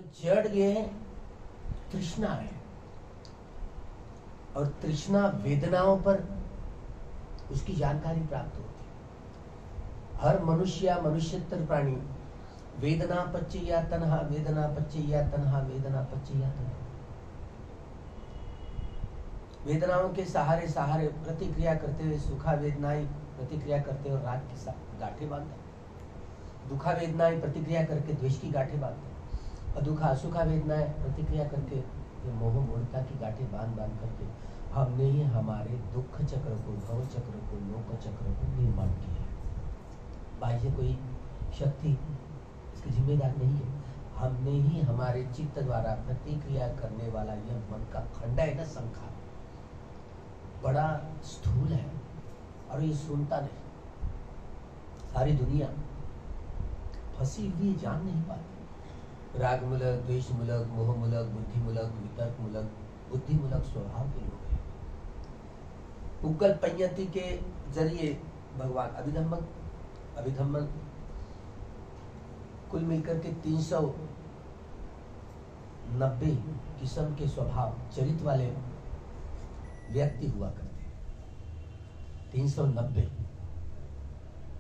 तो जड़ ये तृष्णा है, और तृष्णा वेदनाओं पर उसकी जानकारी प्राप्त होती है। हर मनुष्य मनुष्यतर प्राणी वेदना पच्चया तन्हा, वेदना पच्चया तन्हा, वेदना पच्चया तन्हा। वेदनाओं के सहारे सहारे प्रतिक्रिया करते हुए सुखा वेदनाएं प्रतिक्रिया करते हुए राग की गांठें बांधते, दुखा वेदनाएं प्रतिक्रिया करके द्वेष की गांठें बांधते, और दुखा असुखा वेदनाएं प्रतिक्रिया करके ये मोह मूढ़ता की गांठें बांध बांध करके हमने ही हमारे दुख चक्र को, भव चक्र को, लोक चक्र को निर्माण किया है। बाह्य कोई शक्ति इसकी जिम्मेदार नहीं है। हमने ही हमारे चित्त द्वारा प्रतिक्रिया करने वाला यह मन का खंड है ना, संखार बड़ा स्थूल है और ये सुनता नहीं। सारी दुनिया फंसी हुई जान नहीं पाती। राग मूलक, द्वेष मूलक, मोह मूलक, बुद्धि मूलक, वितर्क मूलक, बुद्धि मूलक स्वभाव के लोग हैं। पुक्कल पंयति के जरिए भगवान अभिधम्मन कुल मिलकर के 390 किस्म के स्वभाव चरित्र वाले व्यक्ति हुआ करते हैं। 390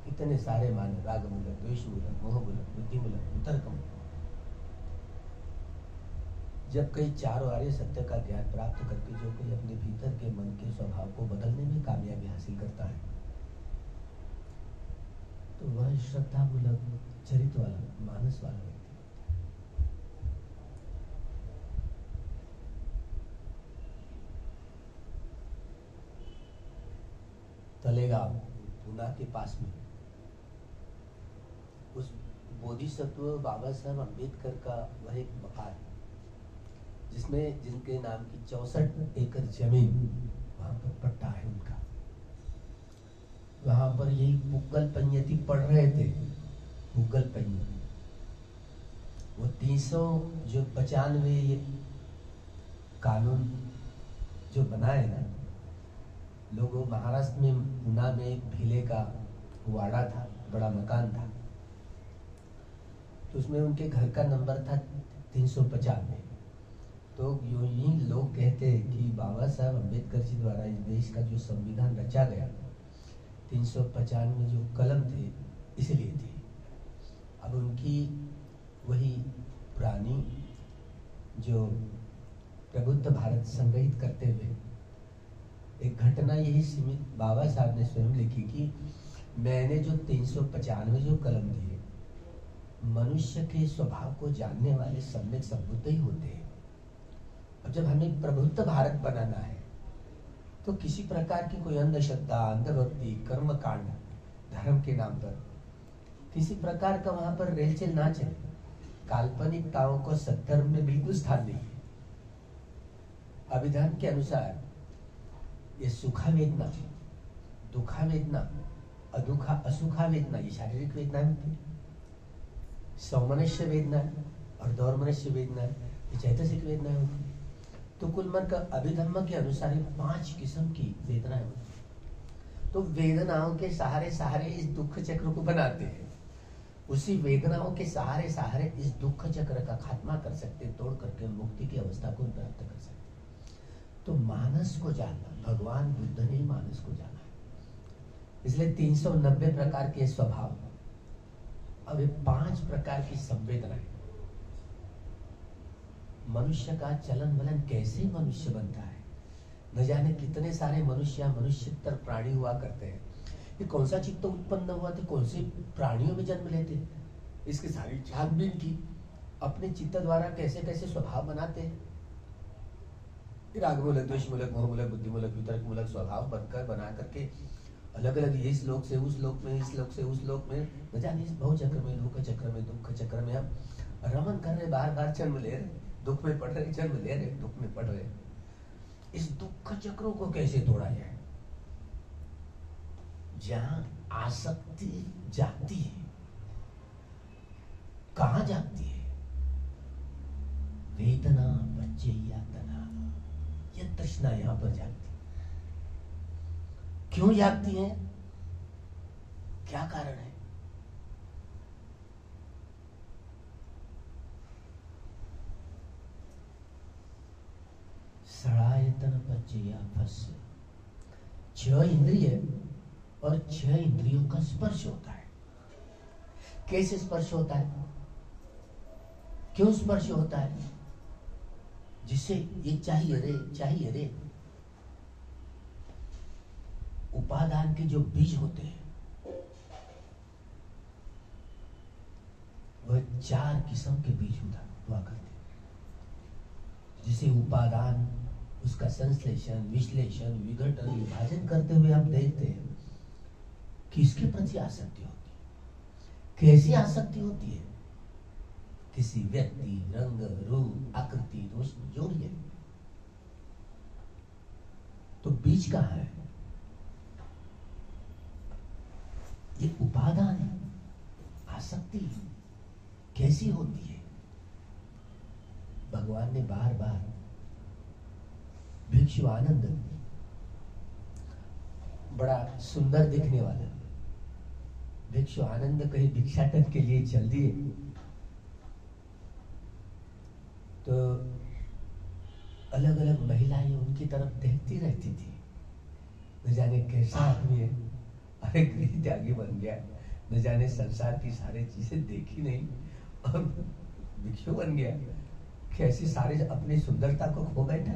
कितने सारे माने, राग मूलक, द्वेष मूलक, मोह मूलक, बुद्धि मूलक, वितर्क मूलक। जब कई चारों आर्य सत्य का ज्ञान प्राप्त करके जो कोई अपने भीतर के मन के स्वभाव को बदलने में कामयाबी हासिल करता है, तो वह श्रद्धा मूलक, चरित्र वाला, मानस वाला व्यक्ति। तलेगांव पूना के पास में उस बोधिसत्व बाबा साहब अम्बेडकर का वह एक मकान, जिसमें जिनके नाम की 64 एकड़ जमीन वहां पर पट्टा है उनका। वहां पर यही पुक्कल पंयति पढ़ रहे थे। पुक्कल पंयति वो 395 ये कानून जो बनाए ना, लोगों महाराष्ट्र में पुना में एक भीले का वाड़ा था, बड़ा मकान था, तो उसमें उनके घर का नंबर था 395। तो यूं ही लोग कहते हैं कि बाबा साहब अम्बेडकर जी द्वारा इस देश का जो संविधान रचा गया 395 में जो कलम थे इसलिए थे। अब उनकी वही पुरानी जो प्रबुद्ध भारत संग्रहित करते हुए एक घटना यही सीमित बाबा साहब ने स्वयं लिखी कि मैंने जो 395 जो कलम दिए, मनुष्य के स्वभाव को जानने वाले सम्यक संबुद्ध ही होते हैं। अब जब हमें प्रबुद्ध भारत बनाना है तो किसी प्रकार की कोई अंधश्रद्धा, अंधभक्ति, कर्म कांड, धर्म के नाम पर किसी प्रकार का वहां पर रेलचेल ना चले। काल्पनिकताओं को सत्धर्म में बिल्कुल स्थान नहीं है। अभिधान के अनुसार ये सुखा वेदना, दुखा वेदना, अदुखा असुखा वेदना, ये शारीरिक वेदना होती है। सौमनस्य वेदना और दौर्मनस्य वेदना, ये चैतसिक वेदना होती है। तो कुल मिलकर अभिधम्म के अनुसार 5 किस्म की वेदनाएं होती है। तो वेदनाओं के सहारे सहारे इस दुख चक्र को बनाते हैं। उसी वेदनाओं के सहारे सहारे इस दुख चक्र का खात्मा कर सकते, तोड़ करके मुक्ति की अवस्था को प्राप्त कर सकते। तो मानस को जानना, भगवान बुद्ध ने मानस को जाना है। इसलिए 390 प्रकार के स्वभाव, अब 5 प्रकार की संवेदनाएं। मनुष्य का चलन वलन कैसे मनुष्य बनता है, न जाने कितने सारे मनुष्यतर प्राणी हुआ करते हैं। ये कौन सा चित्त उत्पन्न हुआ थे, कौन से प्राणियों में जन्म लेते, इसकी सारी छानबीन की। अपने चित्त द्वारा कैसे कैसे स्वभाव बनाते हैं। राग मूलक, द्वेष मूलक, मोह मूलक, बुद्धि मूलक, वितर्क मूलक स्वभाव बनकर बना करके अलग अलग इस लोक से उस लोक में, इस लोक से उस लोक में, न जाने इस भव चक्र में, लोक चक्र में, दुख चक्र में हम रमन कर रहे, बार बार जन्म ले रहे, दुख में पड़ रहे, जन्म ले रहे, दुख में पड़ रहे। इस दुख चक्रों को कैसे तोड़ा जाए? जहां आसक्ति जागती है, कहां जागती है? वेदना पच्चया तन्हा, यह तृष्णा यहां पर जागती। क्यों जागती है? क्या कारण है? आयतन पच्चया फस्य। 6 इंद्रिय और 6 इंद्रियों का स्पर्श होता है। कैसे स्पर्श होता है, क्यों स्पर्श होता है? जिससे ये चाहिए रे उपादान के जो बीज होते हैं वह 4 किस्म के बीज हुआ करते हैं, जिसे उपादान उसका संश्लेषण, विश्लेषण, विघटन, विभाजन करते हुए हम देखते हैं किसके प्रति आसक्ति होती है। कैसी आसक्ति होती है? किसी व्यक्ति, रंग, रूप, आकृति, दोष जो भी है। तो बीज कहाँ है? ये उपादान है। आसक्ति कैसी होती है? भगवान ने बार बार भिक्षु आनंद, बड़ा सुंदर दिखने वाला भिक्षु आनंद कहीं भिक्षाटन के लिए चल दिए तो अलग अलग महिलाएं उनकी तरफ देखती रहती थी। न जाने कैसा आदमी है, अरे गृह त्यागी बन गया, न जाने संसार की सारी चीजें देखी नहीं और भिक्षु बन गया, कैसी सारे अपनी सुंदरता को खो बैठा।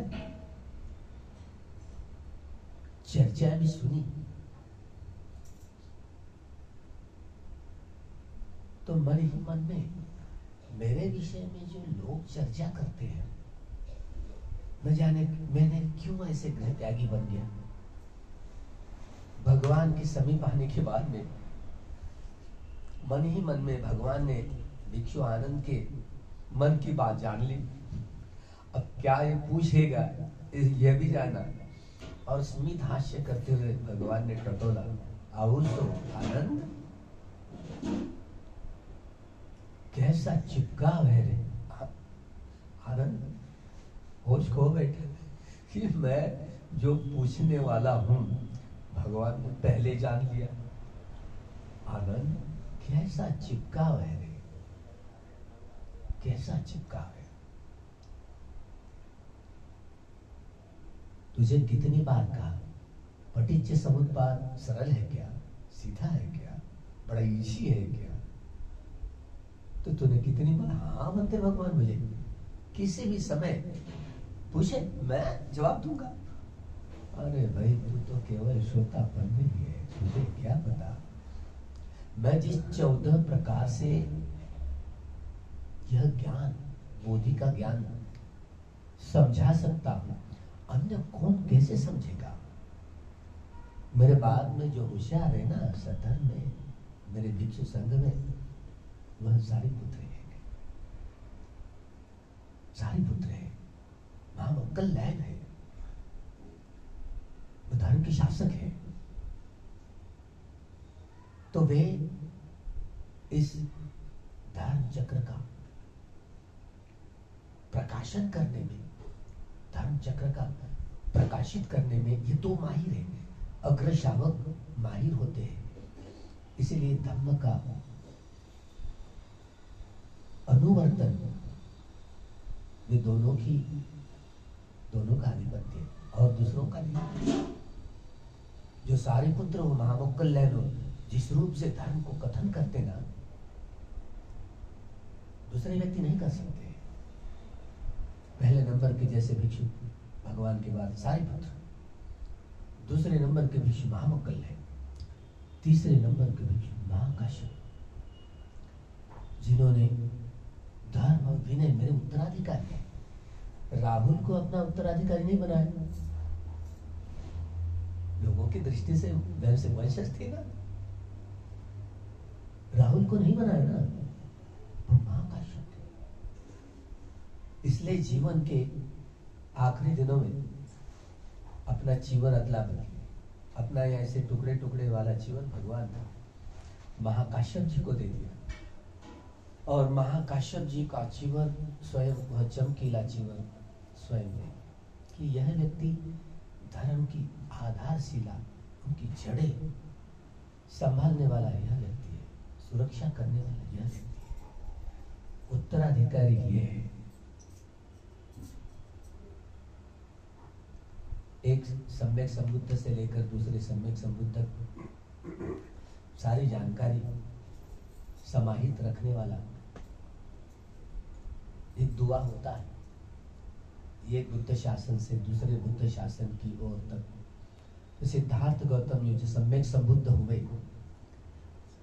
चर्चा भी सुनी तो मन ही मन में मेरे विषय में जो लोग चर्चा करते हैं, न जाने मैंने क्यों ऐसे गृह त्यागी बन गया। भगवान के समीप आने के बाद में मन ही मन में भगवान ने भिक्षु आनंद के मन की बात जान ली। अब क्या ये पूछेगा यह भी जाना, और स्मित हास्य करते हुए भगवान ने टटोला, और तो आनंद कैसा चिपकाव है रे। आनंद होश खो बैठे कि मैं जो पूछने वाला हूं भगवान ने पहले जान लिया। आनंद कैसा चिपकाव है रे, कैसा चिपकाव है। तुझे कितनी बार कहा पटिच्च समुत्पाद सरल है क्या, सीधा है क्या, बड़ा इजी है क्या? तो तूने कितनी बार हाँ बनते भगवान मुझे किसी भी समय पूछे मैं जवाब दूंगा। अरे भाई तू तो केवल श्रोतापन में ही है, तुझे क्या पता मैं जिस 14 प्रकार से यह ज्ञान, बोधि का ज्ञान समझा सकता हूं, अन्य कौन कैसे समझेगा। मेरे बाद में जो होशियार है ना सधर्म में, मेरे भिक्षु संघ में, वह सारिपुत्र है। सारिपुत्र है, महामंगल लैब है, वो धर्म के शासक है। तो वे इस धर्म चक्र का प्रकाशन करने में, धर्म चक्र का प्रकाशित करने में ये तो माहिर है, अग्रशावक माहिर होते हैं। इसलिए धर्म का अनुवर्तन वे दोनों का आधिपत्य और दूसरों का नहीं। जो सारिपुत्र हो, महामंगल लैन हो, जिस रूप से धर्म को कथन करते ना, दूसरे व्यक्ति नहीं कर सकते। पहले नंबर के जैसे भिक्षु भगवान के बाद सारिपुत्र, दूसरे नंबर के भिक्षु महामंगल है, तीसरे नंबर के भिक्षु महाकाश्यप, जिन्होंने धर्म और विनय मेरे उत्तराधिकारी है। राहुल को अपना उत्तराधिकारी नहीं बनाया, लोगों की दृष्टि से वंशज थे ना, राहुल को नहीं बनाया ना, वो महाकाश्यप थे। इसलिए जीवन के आखिरी दिनों में अपना जीवन अदला बदली, अपना ऐसे टुकड़े टुकड़े वाला जीवन भगवान ने महाकाश्यप जी को दे दिया। और महाकाश्यप जी का जीवन स्वयं वह चमकीला जीवन स्वयं है कि यह व्यक्ति धर्म की आधारशिला, उनकी जड़ें संभालने वाला यह व्यक्ति है, सुरक्षा करने वाला यह व्यक्ति है, उत्तराधिकारी ये है। एक सम्यक संबुद्ध से लेकर दूसरे सम्यक संबुद्ध तक सारी जानकारी समाहित रखने वाला एक दुआ होता है। एक बुद्ध शासन से दूसरे बुद्ध शासन की ओर तक तो सिद्धार्थ गौतम जो सम्यक संबुद्ध हुए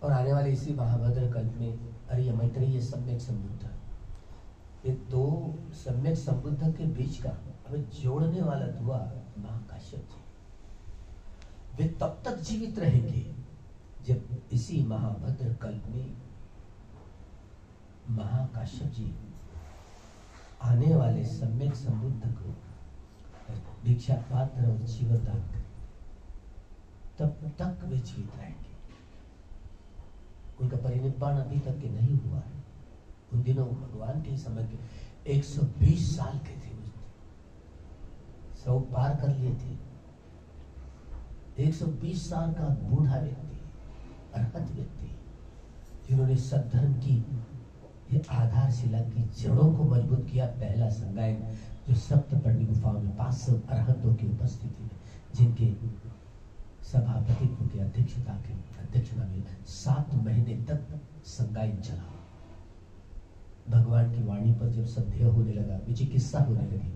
और आने वाले इसी महाभद्र कल्प में अर्य मैत्रेय सम्यक संबुद्ध, ये दो सम्यक संबुद्ध के बीच का हमें जोड़ने वाला दुआ महाकाश्यप जी। वे तब तक जीवित रहेंगे जब इसी महाभद्र कल्प में महाकाश्यप जी आने वाले सम्यक संबुद्ध को भिक्षा पात्र और जीवदान करें, तब तक वे जीवित रहेंगे। उनका परिनिब्बाण अभी तक के नहीं हुआ है। उन दिनों भगवान के समय के 120 साल के थे, 100 पार कर लिए थे। 120 साल का बूढ़ा व्यक्ति, अरहत व्यक्ति, जिन्होंने सद्धर्म की ये आधारशिला की जड़ों को मजबूत किया। पहला संगायन जो सप्तपर्णी गुफाओं में 500 अरहतों की उपस्थिति में, जिनके सभापतित्व की अध्यक्षता में 7 महीने तक संगायन चला। भगवान की वाणी पर जब संदेह होने लगा, विचिकित्सा होने लगी,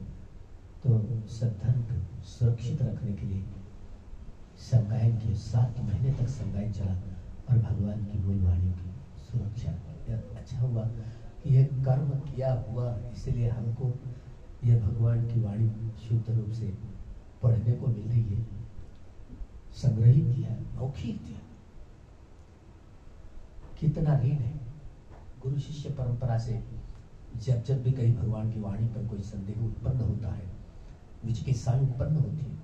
तो सद्धर्म को सुरक्षित रखने के लिए संगायन के 7 महीने तक संगायन चला और भगवान की मूल वाणी की सुरक्षा। अच्छा हुआ कि यह कर्म किया हुआ, इसलिए हमको यह भगवान की वाणी शुद्ध रूप से पढ़ने को मिल रही है, संग्रहित किया, मौखिक दिया। कितना ऋण है गुरु शिष्य परंपरा से। जब जब भी कहीं भगवान की वाणी पर कोई संदेह उत्पन्न होता है, विचिकित्साएं उत्पन्न होती है,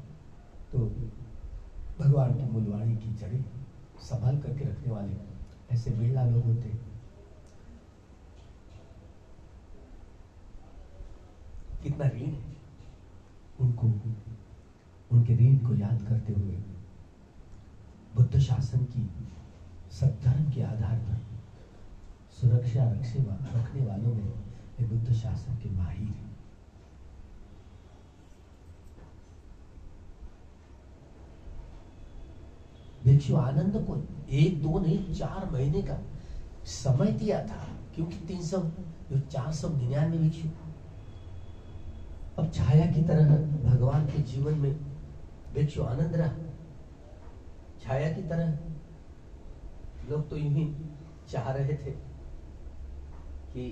तो भगवान की मूल वाणी की जड़ें संभाल करके रखने वाले ऐसे बिरला लोग होते हैं। कितना ऋण है उनको, उनके ऋण को याद करते हुए बुद्ध शासन की सद्धर्म के आधार पर सुरक्षा रखने वालों में ये बुद्ध शासन के माहिर हैं। भिक्षु आनंद को 1, 2 नहीं 4 महीने का समय दिया था, क्योंकि 499 भिक्षु अब छाया की तरह भगवान के जीवन में भिक्षु आनंद रहा। छाया की तरह लोग तो यूं ही चाह रहे थे कि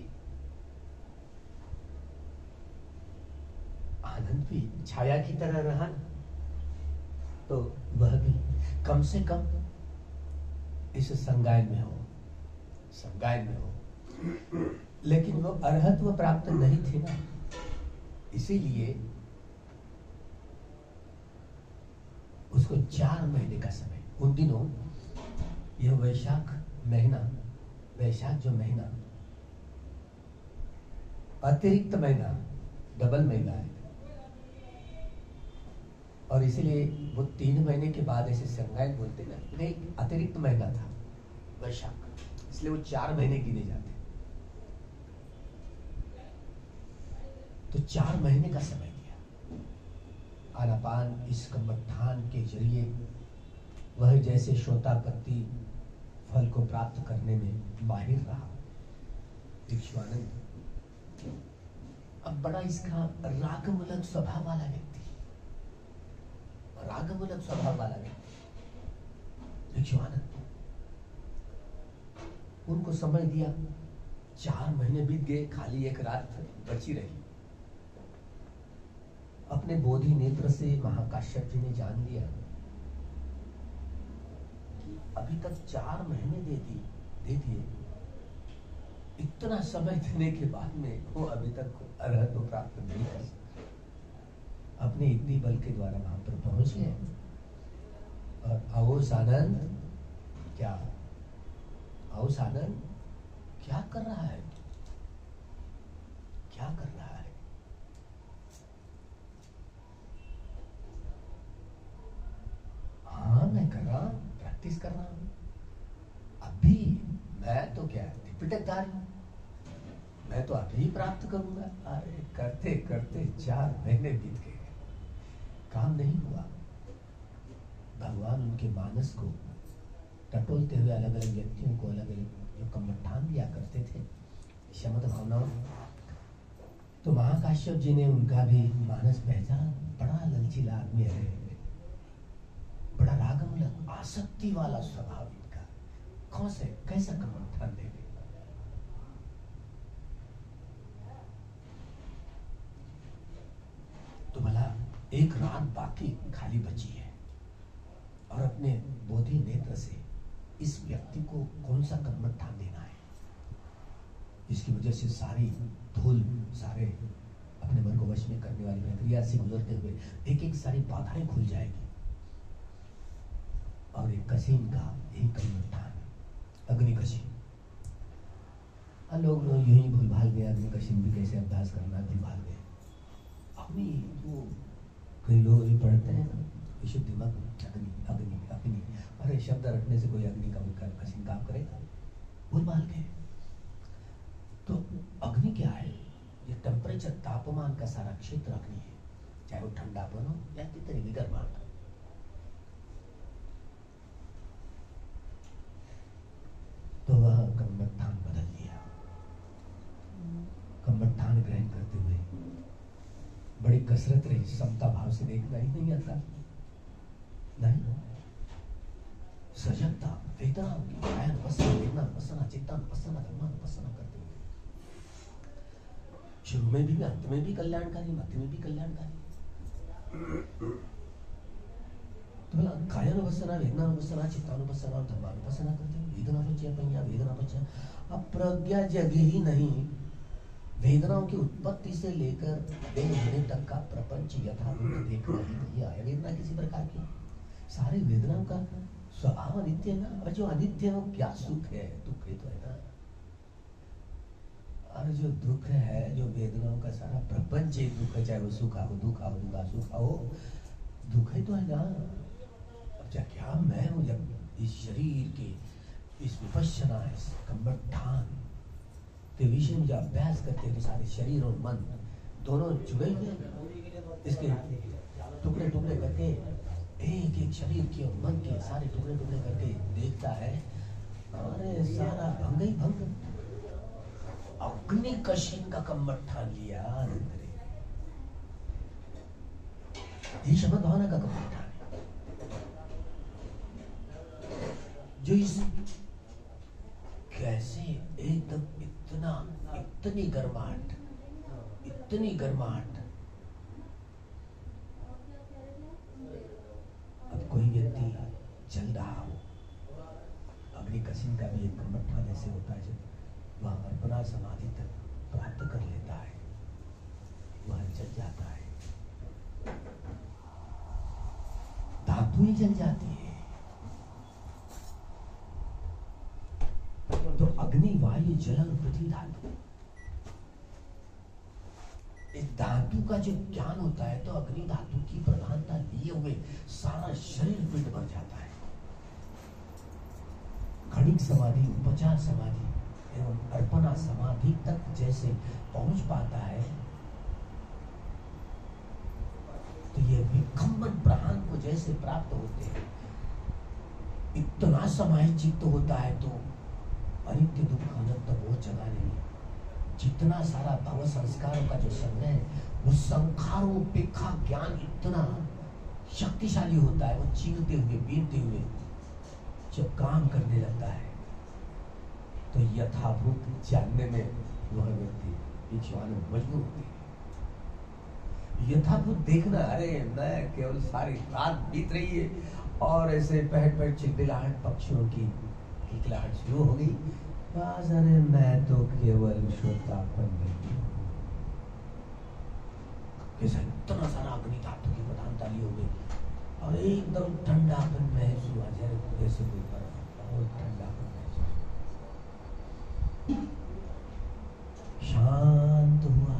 आनंद भी छाया की तरह रहा, तो वह भी कम से कम इस संगायन में हो, संगायन में हो। लेकिन वो अरहत्व प्राप्त नहीं थे ना, इसीलिए उसको 4 महीने का समय। उन दिनों यह वैशाख महीना, वैशाख जो महीना अतिरिक्त महीना, डबल महीना है, और इसीलिए वो 3 महीने के बाद ऐसे संगायन बोलते ना, नहीं अतिरिक्त महीना था वैशाख, इसलिए वो 4 महीने गिने जाते। तो 4 महीने का समय दिया। आनापान इस कमठान के जरिए वह जैसे श्रोतापत्ति फल को प्राप्त करने में माहिर रहा। भिक्षुआनंद अब बड़ा इसका रागमूलक स्वभाव वाला व्यक्ति, रागमूलक स्वभाव वाला व्यक्ति भिक्षुआनंद, उनको समय दिया। 4 महीने बीत गए, खाली एक रात बची रही। अपने बोधि नेत्र से महाकाश्यप जी ने जान लिया कि अभी तक 4 महीने दे दिए, इतना समय देने के बाद में वो अभी तक अरहत को प्राप्त नहीं कर सकता। अपने इतनी बल के द्वारा वहां पर पहुंच गए। और आओस आनंद, क्या आओस आनंद क्या कर रहा है, क्या कर रहा है? हाँ मैं कर रहा हूं, प्रैक्टिस कर रहा हूं। अभी मैं तो क्या त्रिपिटकधार हूं, मैं तो अभी प्राप्त करूंगा। अरे करते करते 4 महीने बीत गए। काम नहीं हुआ। भगवान उनके मानस को टटोलते हुए अलग अलग व्यक्तियों को अलग अलग जो कम्मठान दिया करते थे शमत भावनाओं, तो महाकाश्यप जी ने उनका भी मानस पहचाना। बड़ा ललचीला आदमी है, बड़ा रागमूलक आसक्ति वाला स्वभाव इनका, कौन से कैसा कम्मठान देंगे। तो भला एक रात बाकी खाली बची है और अपने बोधि नेत्र से इस व्यक्ति को कौन सा कम्मठान देना है, इसकी वजह से सारी धूल, सारे अपने मन को वश में करने वाली प्रक्रिया से गुजरते हुए एक एक सारी बाधाएं खुल जाएगी। और एक कसीन का यही कम्मठान, अग्नि कसीन। लोग यूं ही भूल भाल गए, अग्नि कसीन भी कैसे अभ्यास करना भूल भाल गए। अग्नि वो कई लोग भी पढ़ते हैं विशुद्ध दिमाग अग्नि अग्नि अग्नि, अरे शब्द रखने से कोई अग्नि का कसीन काम करेगा, भूल भाल गए। तो अग्नि क्या है? ये टेम्परेचर, तापमान का सारा क्षेत्र अग्नि है, चाहे वो ठंडापन हो या कितनी भी गर्माहट। तो वह कम्मठान बदल दिया। कम्मठान ग्रहण करते हुए बड़ी कसरत रही, समता भाव से देखना ही नहीं आता, नहीं सजगता, वेदना की कायन वसना, वेदना वसना, चेतन वसना, धर्मान वसना करते हुए शुरू में भी, अंत में भी कल्याणकारी, मध्य में भी कल्याणकारी। तो बोला कायानुपස්සना, वेदनानुपස්සना, चित्तानुपස්සना, धर्मानुपස්සना करते हुए वेदना बचे अपनिया, वेदना बचा। अब प्रज्ञा जगी ही नहीं, वेदनाओं की उत्पत्ति से लेकर देह होने तक का प्रपंच यथाभूत देखना ही नहीं आया। वेदना किसी प्रकार की, सारी वेदनाओं का स्वभाव अनित्य है ना, और जो अनित्य है वो क्या सुख है, दुख है तो है ना। और जो दुख है, जो वेदनाओं का सारा प्रपंच ही दुख है, चाहे वो सुखा हो, दुखा हो, दुखा सुखा हो, दुख है तो है ना। अब क्या मैं हूँ जब इस शरीर के इस विपश्यना, इस कम्मठान के विषय में जब अभ्यास करते हैं तो सारे शरीर और मन दोनों जुड़े हुए, इसके टुकड़े टुकड़े करके एक एक शरीर के और मन के सारे टुकड़े टुकड़े करके देखता है, अरे सारा भंग ही भंग। अग्नि कशीन का कम्मठान लिया आनंद ने, ये शब्द भावना का कम्मठान है, जो इस कैसे एकदम इतनी गर्माहट, इतनी गर्माहट। अब कोई व्यक्ति चल रहा हो, अग्नि कसीन का भी एक कम्मठान ऐसे होता है जब वह अर्पणा समाधि तक प्राप्त कर लेता है, वह जल जाता है, धातु ही जल जाती है। तो अग्नि, वायु, जल और पृथ्वी धातु, इस धातु का जो ज्ञान होता है तो अग्नि धातु की प्रधानता लिए हुए सारा शरीर पिंड बन जाता है। क्षणिक समाधि, उपचार समाधि एवं अर्पणा समाधि तक जैसे पहुंच पाता है, तो ये विखंबन प्रहान को जैसे प्राप्त होते हैं, इतना समाहित चित्त होता है तो अनित्य दुख अनंत वो जगाने में जितना सारा भव संस्कारों का जो संग्रह है, वो संखारों पेखा ज्ञान इतना शक्तिशाली होता है, वो चीरते हुए, बीनते हुए जब काम करने लगता है तो यथाभूत जानने में वह व्यक्ति मजबूर होती है। यथाभूत देखना, अरे मैं केवल सारी रात बीत रही है और ऐसे पहट पहट चिलबिलाहट पक्षियों की किलकिलाहट शुरू हो गई, बस अरे मैं तो केवल श्रोतापन में इतना सारा अग्नि धातु की प्रधानता ली हो गई और एकदम ठंडापन महसूस हुआ, जैसे कोई और ठंडापन महसूस, शांत हुआ।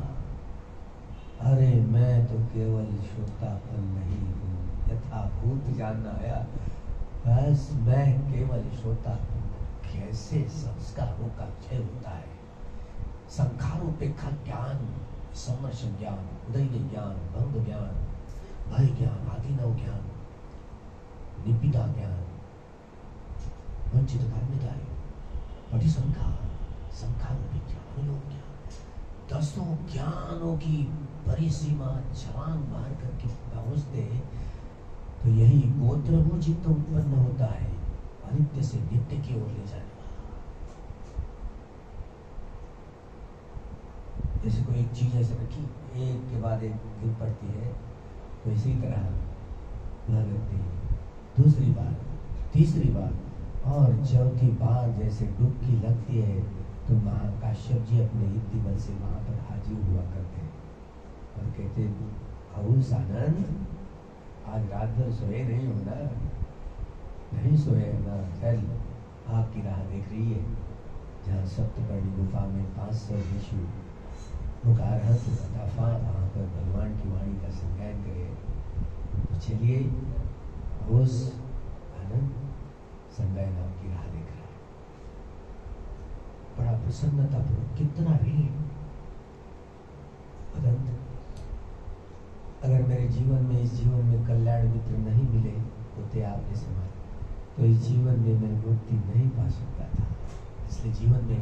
अरे मैं तो केवल श्रोतापन नहीं हूँ, यथाभूत जानना आया, बस मैं केवल श्रोतापन। कैसे संस्कारों का क्षय होता है, संखारोपेक्षा ज्ञान, समर्श ज्ञान, उदय ज्ञान, भंग ज्ञान, भय ज्ञान, आदिनव ज्ञान, निपिता ज्ञान, वंचित कर्मदायी, पटिशंका, शंका रूपी ज्ञान, योग ज्ञान, 10 ज्ञानों की बड़ी सीमा छलांग मार करके पहुंचते तो यही गोत्रभू चित्त उत्पन्न होता है, अनित्य से नित्य की ओर ले जाने वाला। जैसे कोई एक चीज ऐसे रखी, एक के बाद एक गिर पड़ती है, तो इसी तरह लगती है, दूसरी बार, तीसरी बार और चौथी बार जैसे डुबकी लगती है तो महाकाश्यप जी अपने युक्ति बल से वहां पर हाजिर हुआ करते और कहते, हौस आनंद, आज रात भर सोए नहीं हो ना? नहीं सोए ना? चल, आपकी राह देख रही है, जहाँ सप्तपर्णी गुफा में 500 ऋषि मुखारहत दफा वहाँ पर भगवान की वाणी का संज्ञान करे। तो चलिए, हौस आनंद संज्ञान आपकी राह देख रहा है, बड़ा प्रसन्नता पूर्वक। कितना ऋण अनंत, अगर मेरे जीवन में, इस जीवन में कल्याण मित्र नहीं मिले होते आपके समान, तो इस जीवन में मैं मुक्ति नहीं पा सकता था। इसलिए जीवन में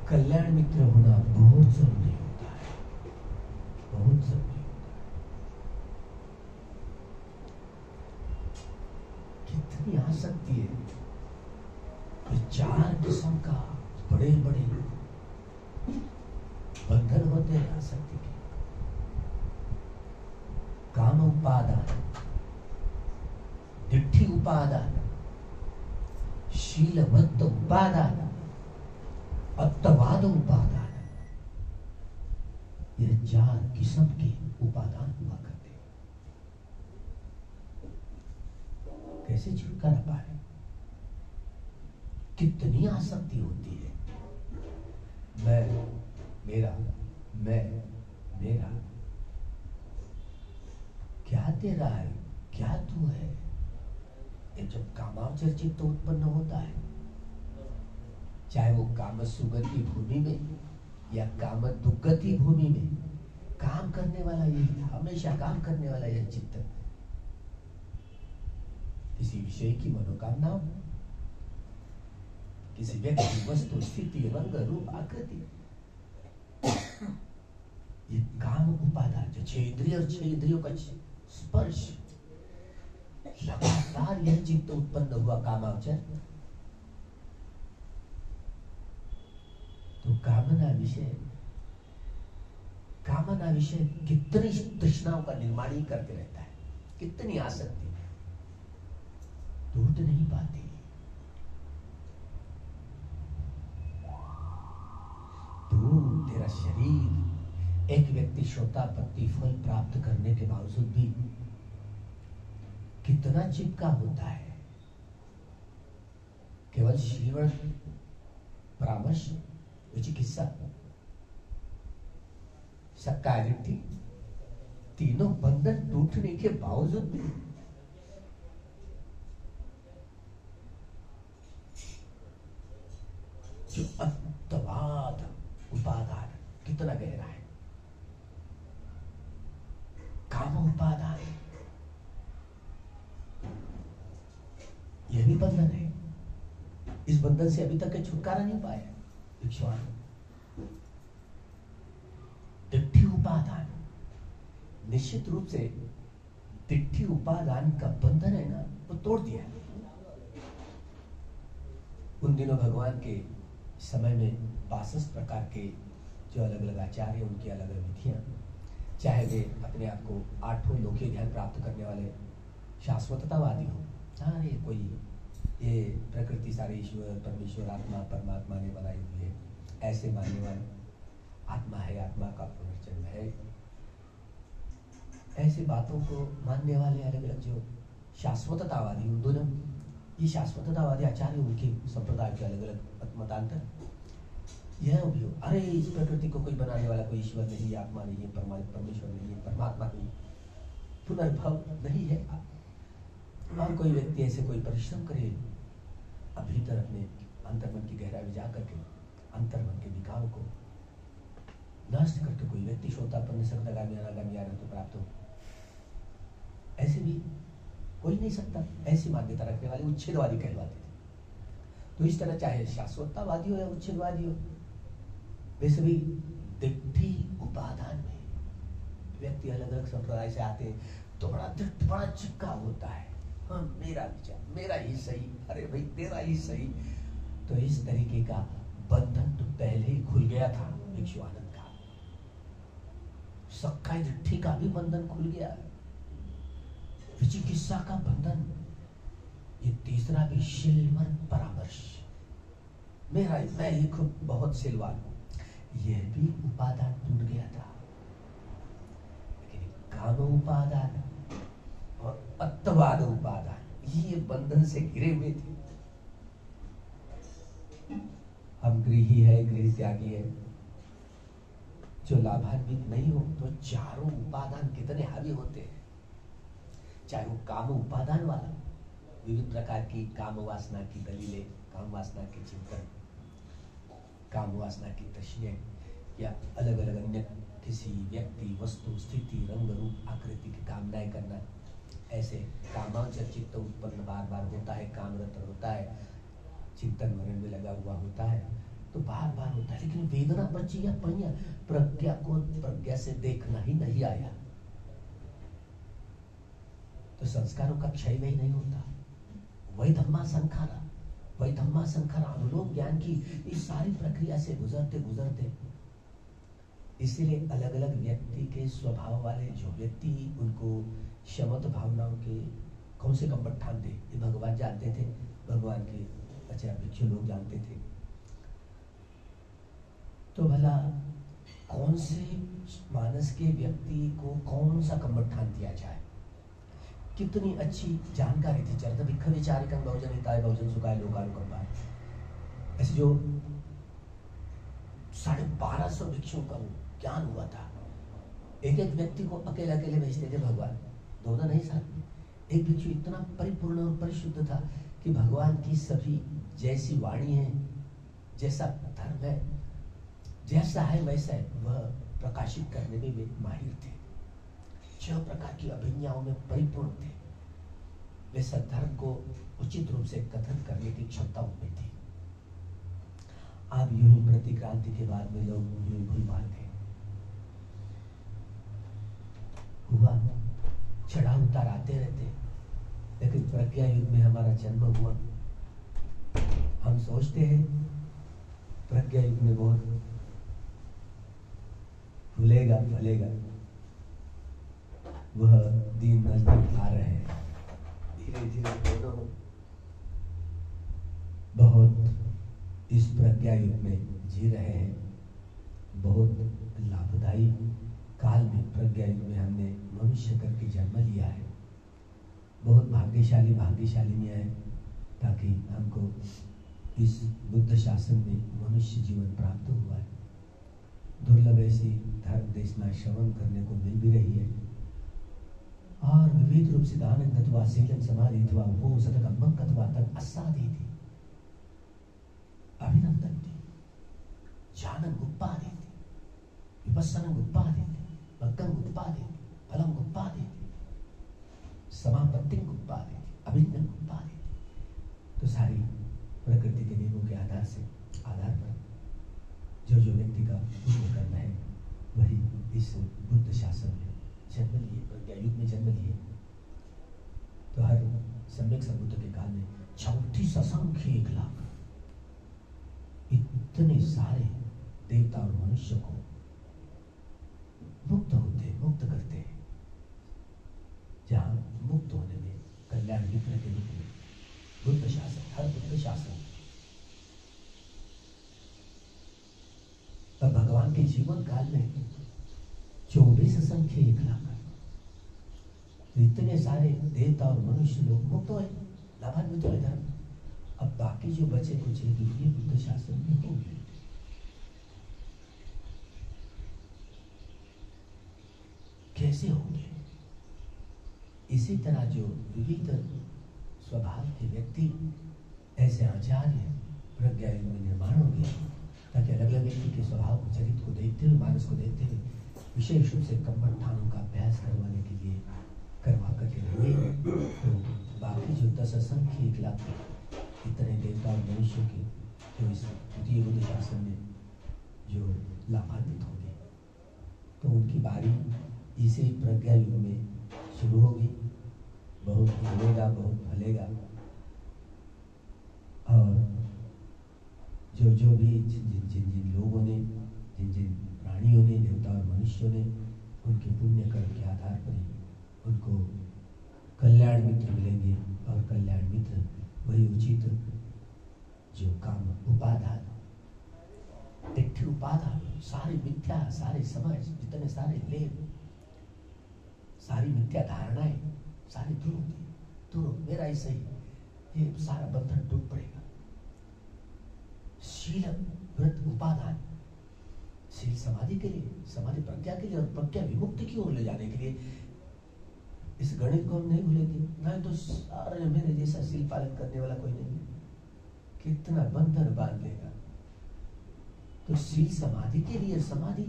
कल्याण मित्र होना बहुत जरूरी होता है, बहुत जरूरी होता है। कितनी आसक्ति है, तो 4 किस्म का बड़े बड़े बंधन होते हैं आसक्ति के। काम उपादान, दिट्ठी उपादान, शीलवत्त उपादान, अत्तवाद उपादान, यह 4 किस्म के उपादान हुआ करते हैं। कैसे छुटकारा पाए? कितनी आसक्ति होती है, मैं मेरा, मैं मेरा। क्या तेरा है, क्या तू है? ये जब कामावचर चित्त उत्पन्न होता है, चाहे वो काम सुगति भूमि में या काम दुर्गति भूमि में, काम करने वाला यही, हमेशा काम करने वाला यह चित्त। किसी विषय की मनोकामना, किसी व्यक्ति, वस्तु, स्थिति, रंग, रूप, आकृति, ये काम उपादान, जो 6 इंद्रिय और 6 इंद्रियों का स्पर्श, लगातार यह चित्त उत्पन्न हुआ कामावचर, तो कामना विषय कितनी तृष्णाओं का निर्माण ही करते रहता है, कितनी आसक्ति टूट नहीं पाती। तेरा शरीर, एक व्यक्ति श्रोतापत्ति फल प्राप्त करने के बावजूद भी कितना चिपका होता है, केवल श्रीवण, परामर्श, चिकित्सा, सक्कायदृष्टि, तीनों बंधन टूटने के बावजूद भी जो अत्तवाद उपादान कितना गहरा है, काम उपादान, यह भी बंधन है। इस बंधन से अभी तक छुटकारा नहीं पाया भिक्षुवान। दिट्ठी उपादान, निश्चित रूप से दिट्ठी उपादान का बंधन है ना, वो तोड़ दिया। उन दिनों भगवान के समय में 62 प्रकार के जो अलग अलग आचार्य, उनकी अलग अलग विधियां, चाहे वे अपने आप को 8 लौकिक ध्यान प्राप्त करने वाले शाश्वततावादी हो, चाहे कोई ये प्रकृति सारे ईश्वर, परमेश्वर, आत्मा, परमात्मा ने बनाई हुई है ऐसे मानने वाले, आत्मा है, आत्मा का पुनर्जन्म है, ऐसी बातों को मानने वाले अलग अलग जो शाश्वततावादी, उन दोनों ये शाश्वततावादी आचार्य, उनके संप्रदाय के अलग अलग मतांतर, यह भी हो, अरे इस प्रकृति को कोई बनाने वाला कोई ईश्वर नहीं है, आत्मा नहीं है, परमेश्वर नहीं है, परमात्मा नहीं, पुनर्भव नहीं है। और कोई व्यक्ति ऐसे कोई परिश्रम करे, अब भीतर अपने अंतर्मन की गहराई में जाकर के अंतर्मन के विकारों को नष्ट करके कोई व्यक्ति श्रोतापन्न, सकदागामी, अनागामी, आनंद प्राप्त हो, ऐसे भी कोई नहीं सकता, ऐसी मान्यता रखने वाले उच्छेदवादी कहलाते थे। तो इस तरह चाहे शाश्वततावादी हो या उच्छेदवादी हो, वे सभी दिट्ठी उपादान में, व्यक्ति अलग अलग संप्रदाय से आते हैं तो बड़ा दृढ़, बड़ा चिपका होता है, हाँ मेरा विचार, मेरा ही सही, अरे भाई तेरा ही सही। तो इस तरीके का बंधन तो पहले ही खुल गया था भिक्षु आनंद का। सक्काय दृष्टि का भी बंधन खुल गया, विचिकित्सा का बंधन, ये तीसरा भी सिलवर परामर्श, मेरा मैं ही खुद बहुत सिलवान हूं, यह भी उपादान टूट गया था। लेकिन काम उपादान और अत्तवाद उपादान, ये बंधन से घिरे हुए थे। हम गृही है, गृह त्यागी है, जो लाभान्वित नहीं हो तो चारों उपादान कितने हावी होते हैं। चाहे वो काम उपादान वाला, विविध प्रकार की काम वासना की दलीलें, काम वासना के चिंतन, काम वासना की तशनीय, या अलग अलग अन्य किसी व्यक्ति, वस्तु, स्थिति, रंग, रूप, आकृति की कामनाएं करना, ऐसे कामांचल चित्त उत्पन्न बार बार होता है, कामरत होता है, चिंतन मनन में लगा हुआ होता है, तो बार बार होता है। लेकिन वेदना बची या पहिया, प्रज्ञा को प्रज्ञा से देखना ही नहीं आया, तो संस्कारों का क्षय भी नहीं होता। वही धम्मा संखारा, वही धम्मा संखारा, अनुलोम ज्ञान की इस सारी प्रक्रिया से गुजरते गुजरते, इसीलिए अलग अलग व्यक्ति के स्वभाव वाले जो व्यक्ति उनको शमत भावनाओं के कौन से कपट ठानते, ये भगवान जानते थे, भगवान के अच्छा भिक्षु लोग जानते थे। तो भला कौन से मानस के व्यक्ति को कौन सा कपट ठान दिया जाए, कितनी अच्छी जानकारी थी। चरत भिक्ख विचारिकं बहुजन हिताय बहुजन सुखाय लोकानुकंपाय, ऐसे जो 1250 भिक्षुओं का ज्ञान हुआ था। एक एक व्यक्ति को अकेले अकेले भेजते थे भगवान, दोनों नहीं साथ। एक भिक्षु इतना परिपूर्ण और परिशुद्ध था कि भगवान की सभी जैसी वाणी है, जैसा धर्म है, जैसा है वैसा है, वह प्रकाशित करने में वे माहिर थे। 6 प्रकार की अभिज्ञाओं में परिपूर्ण थे। वे सद्धर्म को उचित रूप से कथन करने की क्षमता उनमें थी। अब यूं ही प्रतिक्रांति के बाद में लोग यूं ही भूल भाल गए। हुआ चढ़ा उतार आते रहते, लेकिन प्रज्ञा युग में हमारा जन्म हुआ। हम सोचते हैं प्रज्ञा युग में बहुत भूलेगा भलेगा, वह दिन नजदीक आ रहे हैं। धीरे धीरे दोनों बहुत इस प्रज्ञा युग में जी रहे हैं। बहुत लाभदायी काल में प्रज्ञा युग में हमने मनुष्य करके जन्म लिया है। बहुत भाग्यशाली है, ताकि हमको इस बुद्ध शासन में मनुष्य जीवन प्राप्त हुआ है। दुर्लभ ऐसी धर्म देशना श्रवण करने को मिल भी रही है, और विविध रूप से दान तत्वा शीलन समाधि अथवा वो सतकम्मं कत्वा तद असाधि थी, अभिनंदन थी, ज्ञानं गुप्पादि थी, विपस्सनं गुप्पादि थी, भक्तं गुप्पादि थी, फलं गुप्पादि थी, समापत्तिं गुप्पादि थी, अभिन्नं गुप्पादि थी। तो सारी प्रकृति के नियमों के आधार पर जो व्यक्ति का पुण्य कर्म है, वही इस बुद्ध शासन में जन्म लिए, प्रज्ञा युग में जन्म लिए। तो हर सम्यक संबुद्ध के काल में 34 असंख्य 1 लाख इतने सारे देवता और मनुष्य को मुक्त करते हैं, जहां मुक्त होने में कल्याण मित्र के रूप में बुद्ध शासन, हर बुद्ध शासन। तब भगवान के जीवन काल में 24 असंख्य 1 लाख इतने सारे देवता और मनुष्य लोग मुक्त हुए, लाभान्वित हुए धर्म। अब बाकी जो बचे कुछ ये बुद्ध शासन में होंगे। कैसे होंगे? इसी तरह जो विविध स्वभाव के व्यक्ति, ऐसे आचार्य प्रज्ञा युग में निर्माण होंगे, ताकि अलग अलग व्यक्ति के स्वभाव को, चरित्र को देखते हुए, मानस को देखते हुए विशेष रूप से कम्मठानों का अभ्यास करवाने के लिए करवा करके हुए तो बाकी जो 10 असंख्य 1 लाख इतने देवता और मनुष्यों के जो इस द्वितीय बुद्ध शासन में जो लाभान्वित होंगे, तो उनकी बारी इसे प्रज्ञा युग में शुरू होगी। बहुत फलेगा, बहुत फलेगा। और जो भी जिन लोगों ने, जिन प्राणियों ने, देवता और मनुष्यों ने उनके पुण्य कर्म के आधार पर ही उनको कल्याण मित्र मिलेंगे। और कल्याण मित्र वही उचित जो काम उपादान, तिथि उपादान, सारी मिथ्या, सारे समझ, जितने सारे लेप, सारी मिथ्या धारणाएं सारी दूर होगी। दूर, मेरा ही सही, ये सारा बंधन टूट पड़ेगा। शील व्रत उपादान, शील समाधि के लिए, समाधि प्रज्ञा के लिए और प्रज्ञा विमुक्ति की ओर ले जाने के लिए इस गणित को हम नहीं भूलेंगे। नहीं तो सारे मेरे जैसा शील पालन करने वाला कोई नहीं, कितना बंधन बांध लेगा। तो शील समाधि के लिए, समाधि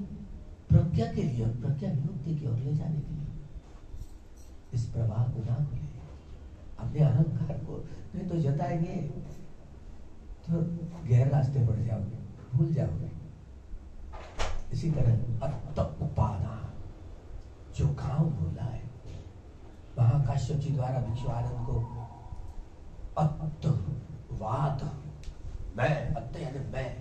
प्रज्ञा के लिए और प्रज्ञा विमुक्ति की ओर ले जाने के लिए इस प्रवाह को ना भूले। अपने अहंकार को नहीं तो जताएंगे तो गहर रास्ते बढ़ जाओगे, भूल जाओगे। इसी तरह अत्त उपादान, जो गांव बोला है महाकाश्यप जी द्वारा भिक्षु आनंद को, अत्तवाद, मैं, अत्त यानी मैं,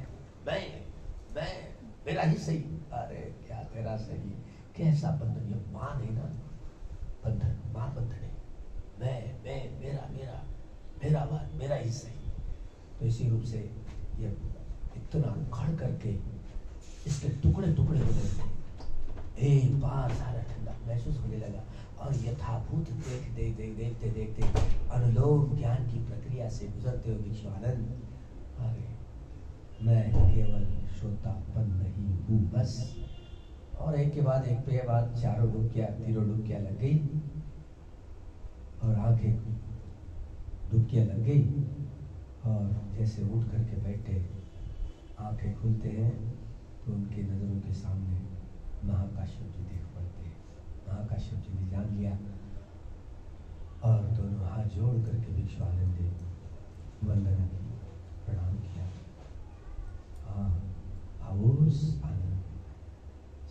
मेरा ही सही। अरे क्या तेरा सही, कैसा बंधन, ये मान है ना बंधन, मान बंधन है। मैं, मेरा बात, मेरा ही सही। तो इसी रूप से ये इतना उखड़ करके इसके टुकड़े टुकड़े हो गए। एक बार सारा ठंडा महसूस होने लगा और यथाभूत देखते अनुलोम ज्ञान की प्रक्रिया से गुजरते हुए भिक्षु आनंद, अरे मैं केवल श्रोतापन नहीं हूँ बस। और एक के बाद एक पे बाद तीनों डुबकियां लग गई और आंखें डुबकियां लग गई। और जैसे उठ करके बैठे, आंखें खुलते हैं तो उनके नजरों के सामने महाकाश्यप जी देख पड़ते हैं। महाकाश्यप जी ने जान लिया और दोनों हाथ जोड़ करके भिक्षु आनंद ने वंदना की, प्रणाम किया। हाँ, आउस आनंद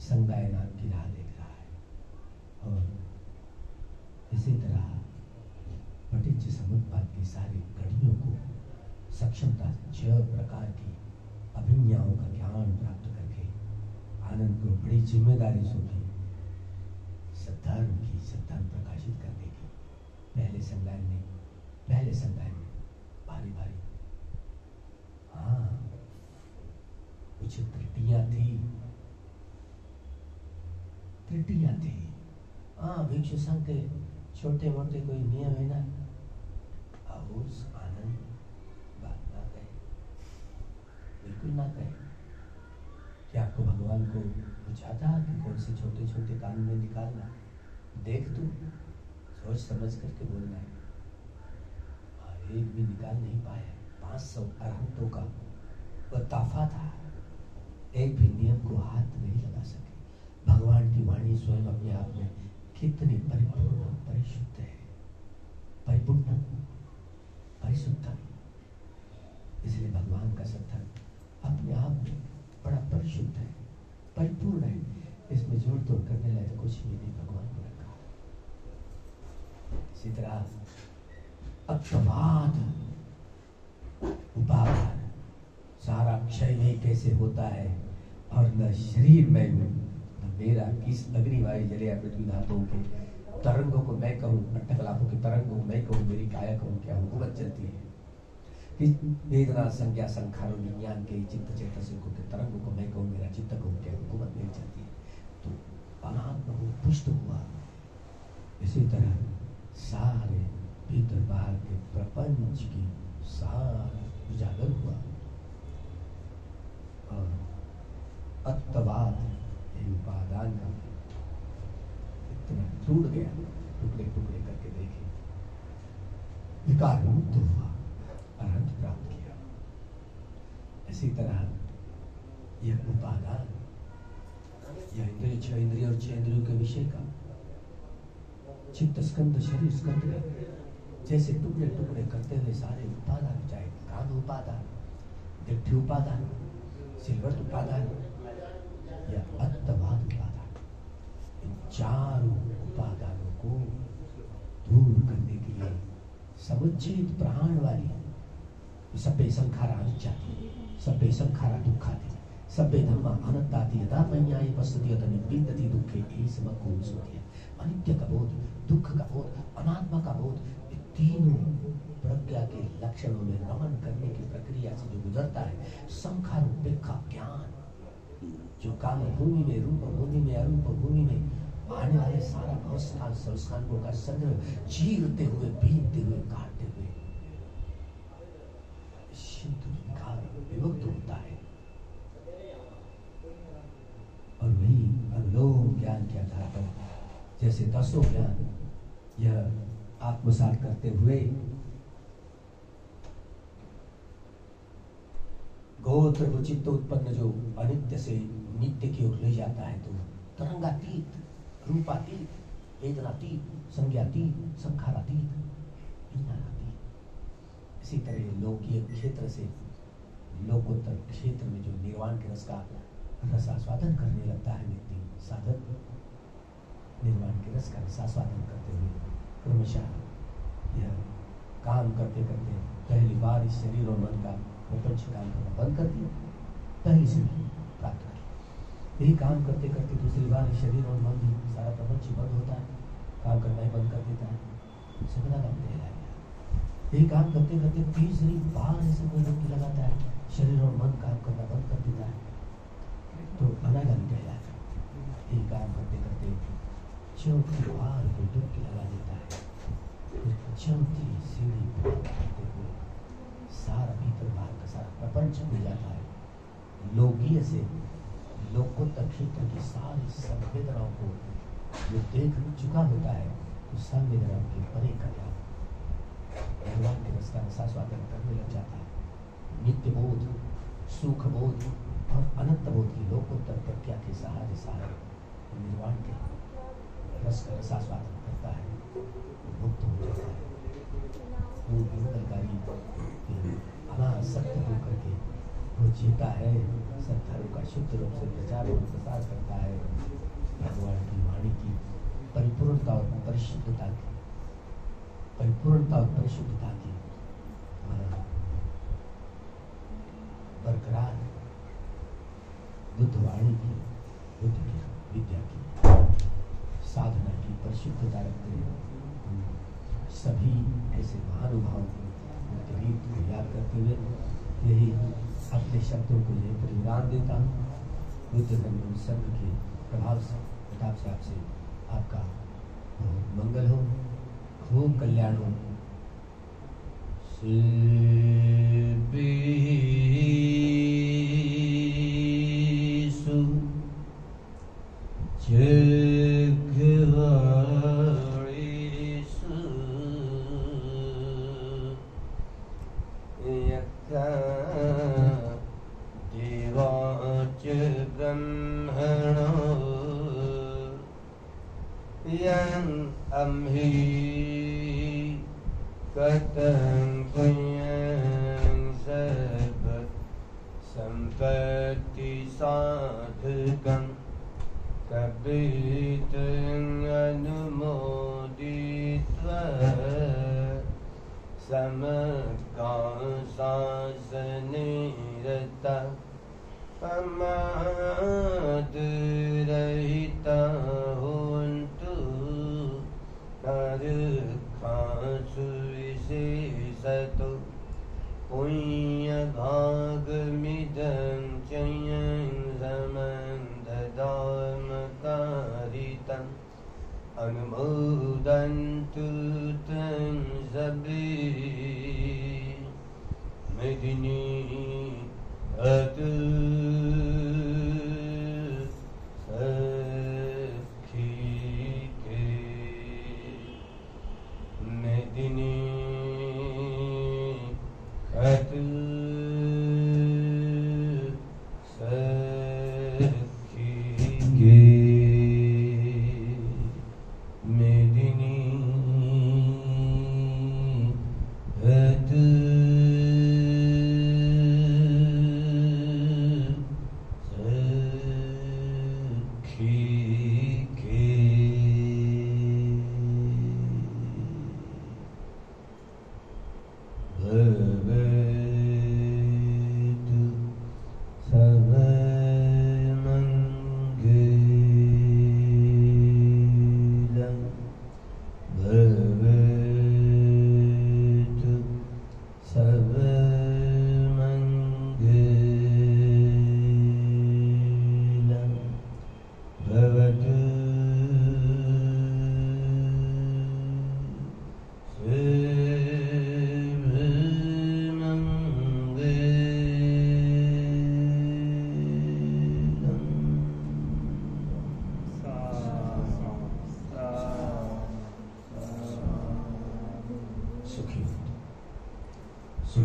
संगाय नाम की राह देख रहा है। और इसी तरह पटिच्च समुत्पाद की सारी कड़ियों को सक्षमता, 6 प्रकार की अभिज्ञाओं का ज्ञान प्राप्त करके आनंद को बड़ी जिम्मेदारी सौंपी सद्धर्म प्रकाशित करने की। पहले संगायन में भारी हाँ कुछ त्रुटियां थी। हाँ, भिक्षु संघ के छोटे मोटे कोई नियम है ना, आउस आनंद बात ना कहे, बिल्कुल ना कहे। क्या आपको भगवान को पूछा कि कौन से छोटे छोटे कानून में निकालना? देख तू, सोच समझ करके बोलना है। एक भी निकाल नहीं पाया। 500 अरहंतों का वह ताफा था, एक भी नियम को हाथ नहीं लगा सके। भगवान की वाणी स्वयं अपने आप में कितनी परिपूर्ण परिशुद्ध है, परिपूर्ण परिशुद्ध। इसलिए भगवान का सत्संग अपने आप में बड़ा परिशुद्ध है, परिपूर्ण है। इसमें जोड़ तोड़ करने लायक कुछ भी नहीं भगवान ने रखा। इसी तरह अत्वाद उपादान, सारा क्षय नहीं कैसे होता है। और न शरीर में हूँ, न मेरा, किस अग्नि वायु जले पृथ्वी धातुओं के तरंगों को मैं कहूँ, अट्ठकलापों के तरंगों को मैं कहूँ, मेरी काया कहूँ, क्या हुकूमत चलती है। वेदना संज्ञा संखारों विज्ञान के चित्त चैतसिकों के तरंगों को मैं कहूँ, मेरा चित्त कहूँ, क्या हुकूमत नहीं चलती है। तो अनात्म हो, पुष्ट हुआ। इसी तरह सारे भीतर बाहर के प्रपंच की सारा उजागर हुआ। और अत्तवाद उपादान का इतना टूट गया, टुकड़े टुकड़े करके देखे, विकार मुक्त हुआ, अनंत प्राप्त किया। इसी तरह यह उपादान, यह इंद्रिय 6 इंद्रिय और 6 इंद्रियों के विषय का चित्त स्कंद शरीर स्कंद है, जैसे टुकड़े टुकड़े करते हुए सारे उपादान, चाहे काम उपादान, दृष्टि उपादान, सिलवट उपादान या अत्तवाद उपादान, इन चारों उपादानों को दूर करने के लिए समुचित प्राण वाली सभ्य संखारा अनित्याति, सभ्य संखारा दुखाति, सभ्य धर्मा अनंताति, यदा मय्याय पश्यति तदा निबद्धति दुखे एषमको विशुद्धि। अनित्य का बोध, दुख का बोध, अनात्मा का बोध, ये तीनों प्रज्ञा के लक्षणों में रमन करने की प्रक्रिया से जो गुजरता है, संखार उपेक्षा ज्ञान, जो काम भूमि में, रूप भूमि में, अरूप भूमि में आने वाले सारा अवस्थान संस्कारों का संग्रह चीरते हुए, बीतते हुए, काटते हुए शुद्ध विकार विमुक्त होता है। और वही अनुलोम ज्ञान के आधार पर जैसे दसों ज्ञान यह आत्मसात करते हुए गोत्र उचित उत्पन्न जो अनित्य से नित्य की ओर ले जाता है, तो तरंगातीत, रूपातीत, वेदनातीत, संज्ञातीत, संखारातीत, विज्ञानातीत, इसी तरह लौकिक क्षेत्र से लोकोत्तर क्षेत्र में जो निर्वाण के रस का रसास्वादन करने लगता है व्यक्ति, साधक निर्वाण के रस का रसास्वादन करते हुए क्रमशः यह काम करते करते पहली बार इस शरीर और मन का प्रपंच काम करना बंद कर दिया, पहली सीढ़ी प्राप्त कर। यही काम करते करते दूसरी बार इस शरीर और मन भी सारा प्रपंच बंद होता है, काम करना ही बंद कर देता है, सपना काम कहलाएगा। यही काम करते करते तीसरी बार ऐसे कोई व्यक्ति लगाता है, शरीर और मन काम करना बंद कर देता है, तो अनागामी कहलाता है। यही काम करते करते चौथी बार कोई डुबकी लगा देता है, फिर चौथी सीढ़ी करते हुए सारा भीतर बाहर का सारा प्रपंच मिल जाता है। लोकीय से लोकोत्तर क्षेत्र की सारी संवेदनाओं को जो देख चुका होता है, तो संवेदनाओं के परे का जाता भगवान के रस का रसास्वादन करने लग जाता है। नित्य बोध, सुख बोध और अनंत बोध की लोकोत्तर प्रज्ञा के सहारे सहारे निर्वाण के रस का रसास्वादन करता है, मुक्त हो जाता है। वो मंगलकारी अनासक्त होकर के वो जीता है, सत्धर्म का शुद्ध रूप से प्रचार और प्रसार करता है। भगवान की वाणी की परिपूर्णता और परिशुद्धता की, परिपूर्णता और परिशुद्धता की बरकरार बुद्ध वाणी की, बुद्ध की विद्या की, साधना की परिशुद्धता रखते हैं। सभी ऐसे महानुभाव उनके रीत को याद करते हुए यही अपने शब्दों को यही परिणाम देता हूँ। बुद्ध धर्म संघ के प्रभाव से प्रताप से आपसे आपका मंगल हो, खूब कल्याण हो। संपत्ति साधकं कबीतं अनुमोदित्वा समकाशासने रता अमादरहिता होन्तु नरकासु विशेषतो पुण्यभागमिदं चयं समन्ददामकारितम् अनुमोदन्तु तं सभे मेदिनी अतु सखी के मेदिनी अतु सखी के मेदिनी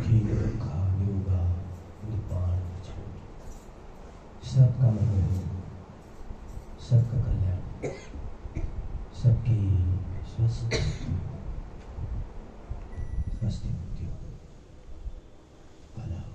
सुखी दुखा नियोगा निपाण सबका मंगल हो, सबका कल्याण, सबकी स्वस्थ मुक्ति हो, भला हो।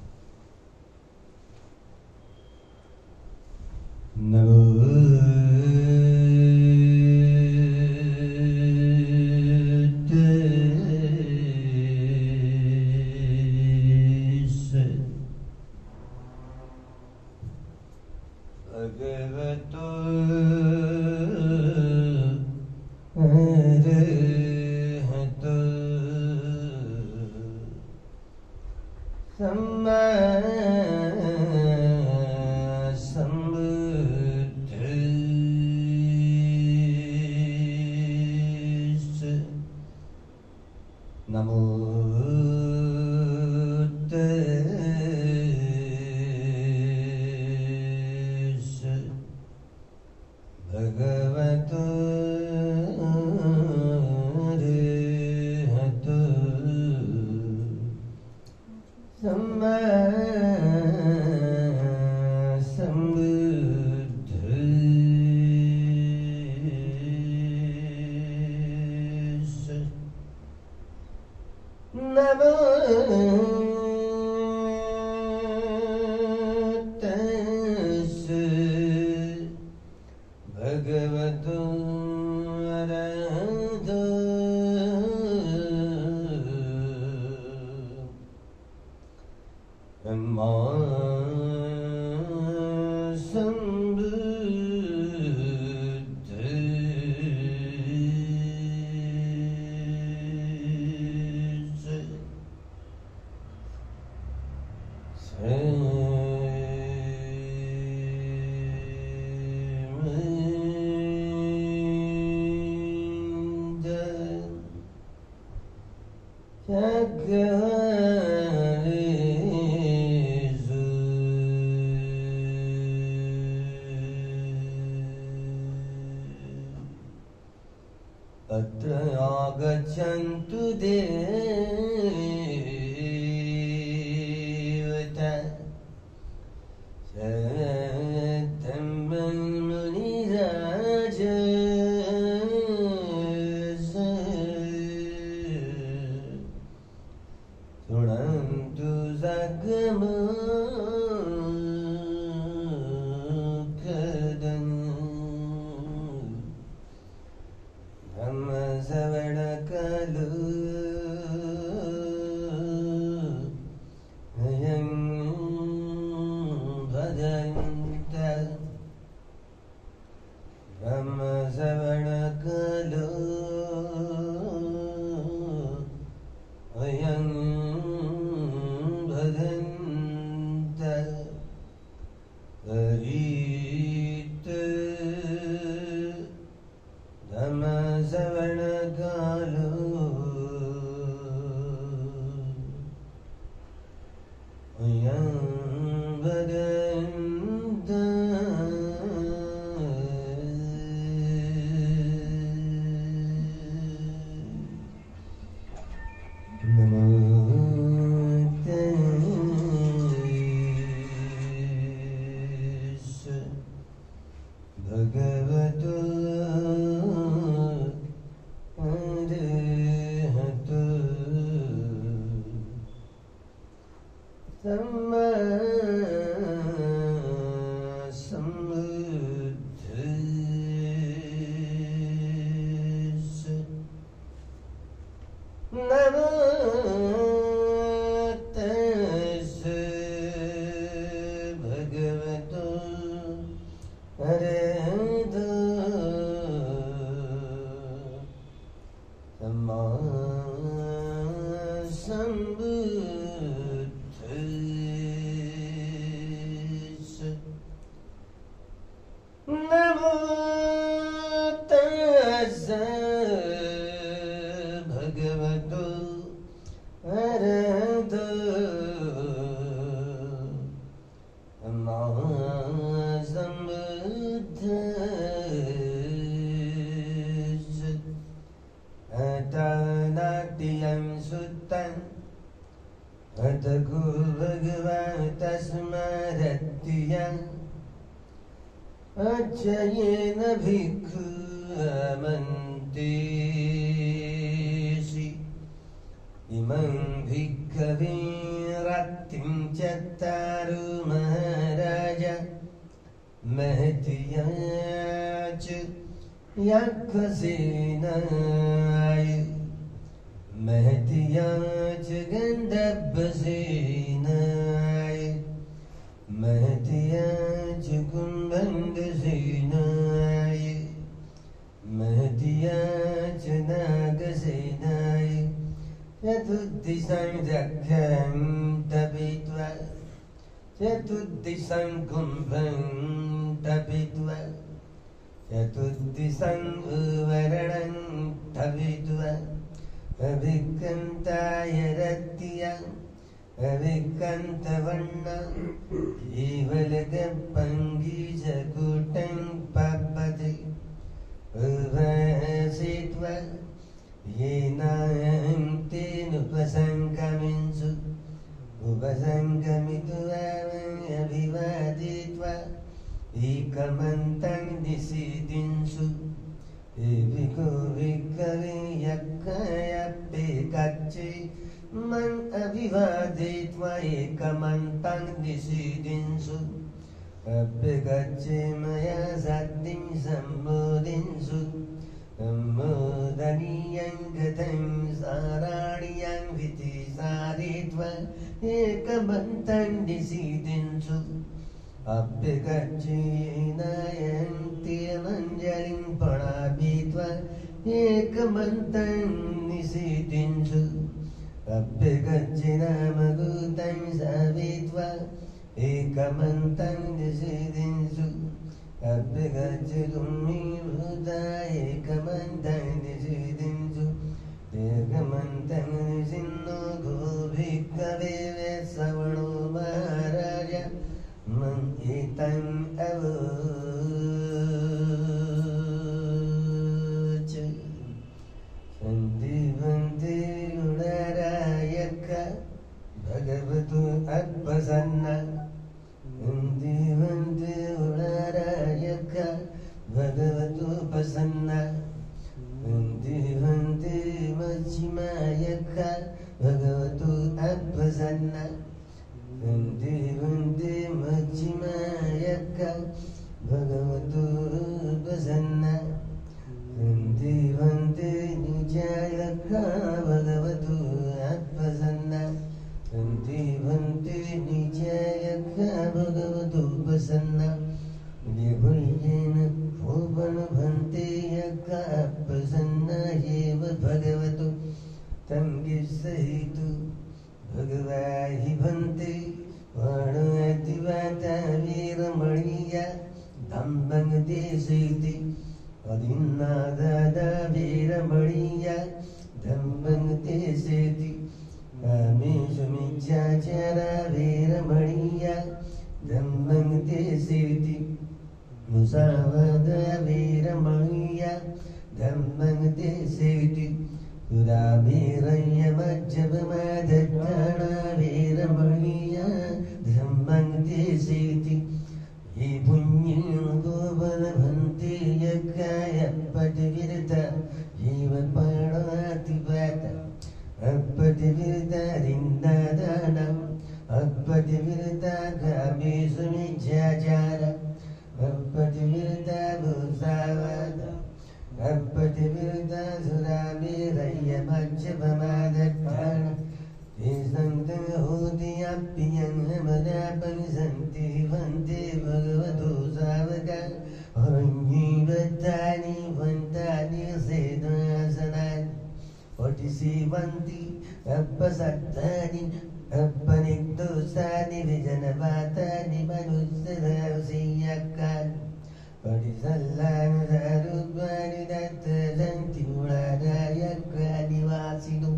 अत्र आगच्छन्तु देवता सत्यं मुनिराज शृण्वन्तु सकमुखदं श्रवणकालो अयं भदन्त ब्रह्मश्रवणकालो अयं भदन्त हरित धम्मश्रवणकालो अयं भदन्त तको भगवत स्मरत्यं अचयेन भिक्षुमन्तेसि इमं भिक्खवे रत्तिं चत्तारो महाराज महत्याच यक्षसेनाय महत्याच गन्धर्वसेनाय महत्याच कुम्भङ्गसेनाय महत्याच नागसेनाय चतुर्दिशं जघ्रं तपित्वा चतुर्दिशं कुम्भं तपित्वा चतुर्दिशं वर्णं तपित्वा अभिक्रान्ताय रत्याम् अभिक्रान्तवर्णं केवलगपङ्गीजकूटं पपति उभासित्वा येनायं तेनुपसङ्गमिन्सु उपसङ्गमित्वा अभिवादित्वा एकमन्तं दिशिदिन्सु एभिको भिक्खवे यक्खयप्पेकच्चे मन् अभिवादित्वा एकमन्तं दिशिदिन्सु अभ्यगच्छे मया सत्तिं सम्बोधिन्सु सम्बोधनीयं गतं साराणीयं विधिसारित्वा एकमन्तं दिशिदिन्सु अभ्यगच्छेनायन्त्यमञ्जलिं प्रणामित्वा एकमन्तं निषेदिन्सु अभ्यगच्छेनामगुतं सावित्वा एकमन्तं निषेदिन्सु अभ्यगच्छुमीभूता एकमन्तं निषेदिन्सु एकमन्तं निषिन्नो गो भिक्खवे श्रवणो महाराज मं एतं अवोच सन्दिवन्ते गुणरायक भगवतो अप्रसन्न सन्दिवन्ते गुणरायक भगवतो प्रसन्न सन्दिवन्ते मच्छिमायक भगवतो अप्रसन्न वन्दे मच्छिमायक्क भगवतो प्रसन्न वन्दे निजायक्क भगवतो अप्रसन्न वन्दे निजायक्क भगवतो प्रसन्न विभुयेन भुवन भन्ते यक्क प्रसन्न एव भगवतो तं गिसहितु भगवाहि भन्ते वर्णयतिवाता वीरमणीया धम्मं देशेति अदिन्नादादा वीरमणीया धम्मं देशेति कामेषुमिच्छाचारा वीरमणीया धम्मं देशेति मुसावादा वीरमणीया धम्मं देशेति सुराभिरयमज्जपमादत्ताना वीरमणीया धम्मं देशेति ये पुण्यं गोबलभन्ते यज्ञायपतिविरता जीव प्राणातिपात अपतिविरता रिन्दादानम् अपतिविरता कामेषुमिच्छाचार अपतिविरता भूसावाद अपतिविरता सुराभिरयमज्जपमादत्ताना ते सन्तं होतियाप्यं हमदापं सन्ति वन्दे भगवतो सावका हरण्यीवत्तानि वन्तानि सेनासनानि पटिसेवन्ति अपसत्तानि अपनिग्दोषानि विजनवातानि मनुष्यदासीयकानि पटिसल्लानुसारूपाणि दत्तसन्ति गुणादायकानि वासिनो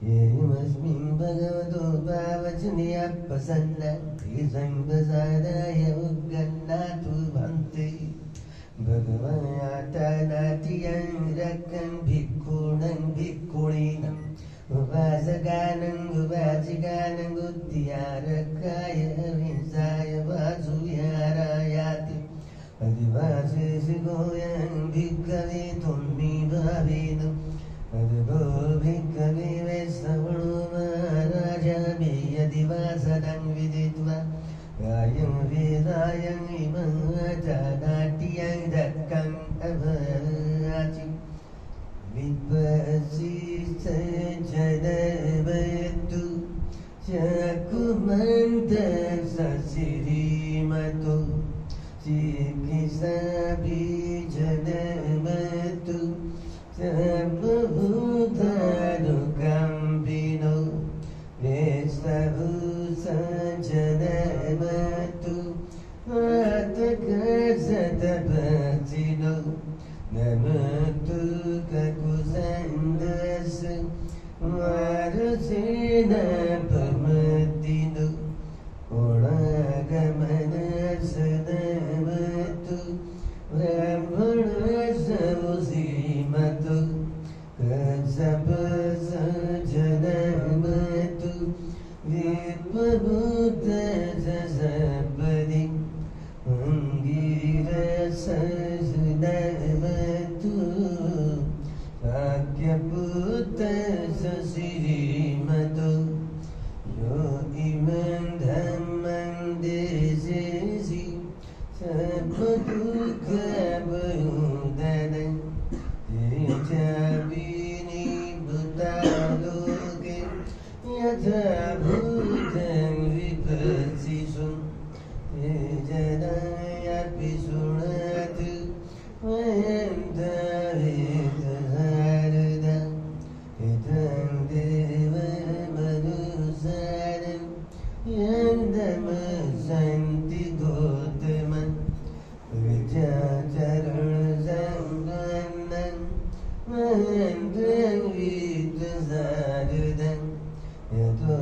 येमस्मिन् भगवतो भावचने अपसन्न ते संवसादाय उद्गन्नातु भन्ते भगवन्यातानातियं रक्कं भिक्खूणं भिक्खुणीनं Upasakanam Upasikanam Uttiyārakāya Vinsāya Vāsuyārāyāti Adivāsisigoyam Bhikkhave Tummi Bhavedam Adibho Bhikkhave Vesavano Mahārāja Biyadivasadam Viditva Gāyam Vedāyam Imam Atādātiyam Dakkam Avāci Vipasisa Janavatu Chakumanta Sasirimato Chikisabi Janavatu Sabhutanu Kambino Vesavu Sanjanavatu Atakasatapatino Namatu kakusandas Varasena pamatinu Oragamanas namatu Brahmanas usimatu Kasapasa janamatu Vipabhuta jasapadi Angira sajnamatu Akyaputa sasirimatu Yo imam dhammam desesi Sapaduka bayudanam Tejabini bhutaloke Yatha bhutam vipasisum Tejanaya pisunatu Vayantavitaharadam Hitam deva manusaram Yandamasanti gotaman Vijacharanam Vayantang vitasaradam Yato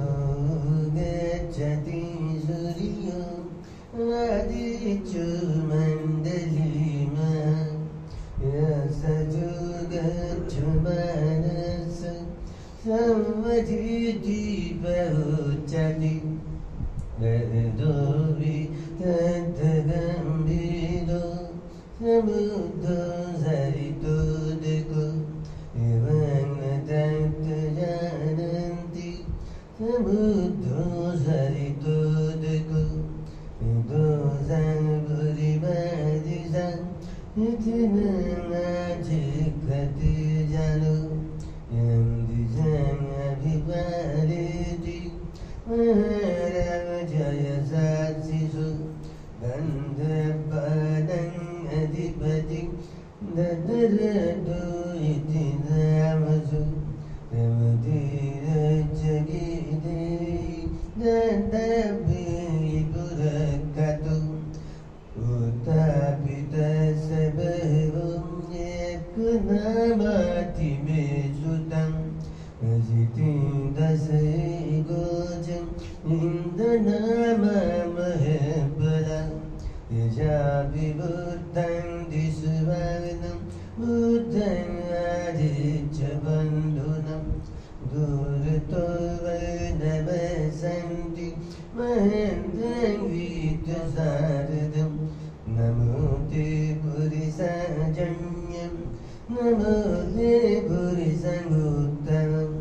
gacchati suriyam Adichu mandalima Yasajugachu manasa Samvajiti pahuchati Vedovi tantagambino Samudho sarito deko Evana tantajananti Samudho sarito deko Idosang Purimadisang Itinang Chikati Janu Yamdisang Abhipariti Maharavajaya Satsisu Gandhapadang Adipati Dadaradu Itinamasu Ramadira Chagidei Dandabi Purakatu Utapita Sabhavum Yekunamati Mesutam Asitim Dasai Gojam Indanama Mahabala Yajabi Bhutam Disvaganam Bhutam Adichabandunam Durto Varnavasanti Mahendang Vitasaradam Namote Purisajanyam Namote Purisanguttamam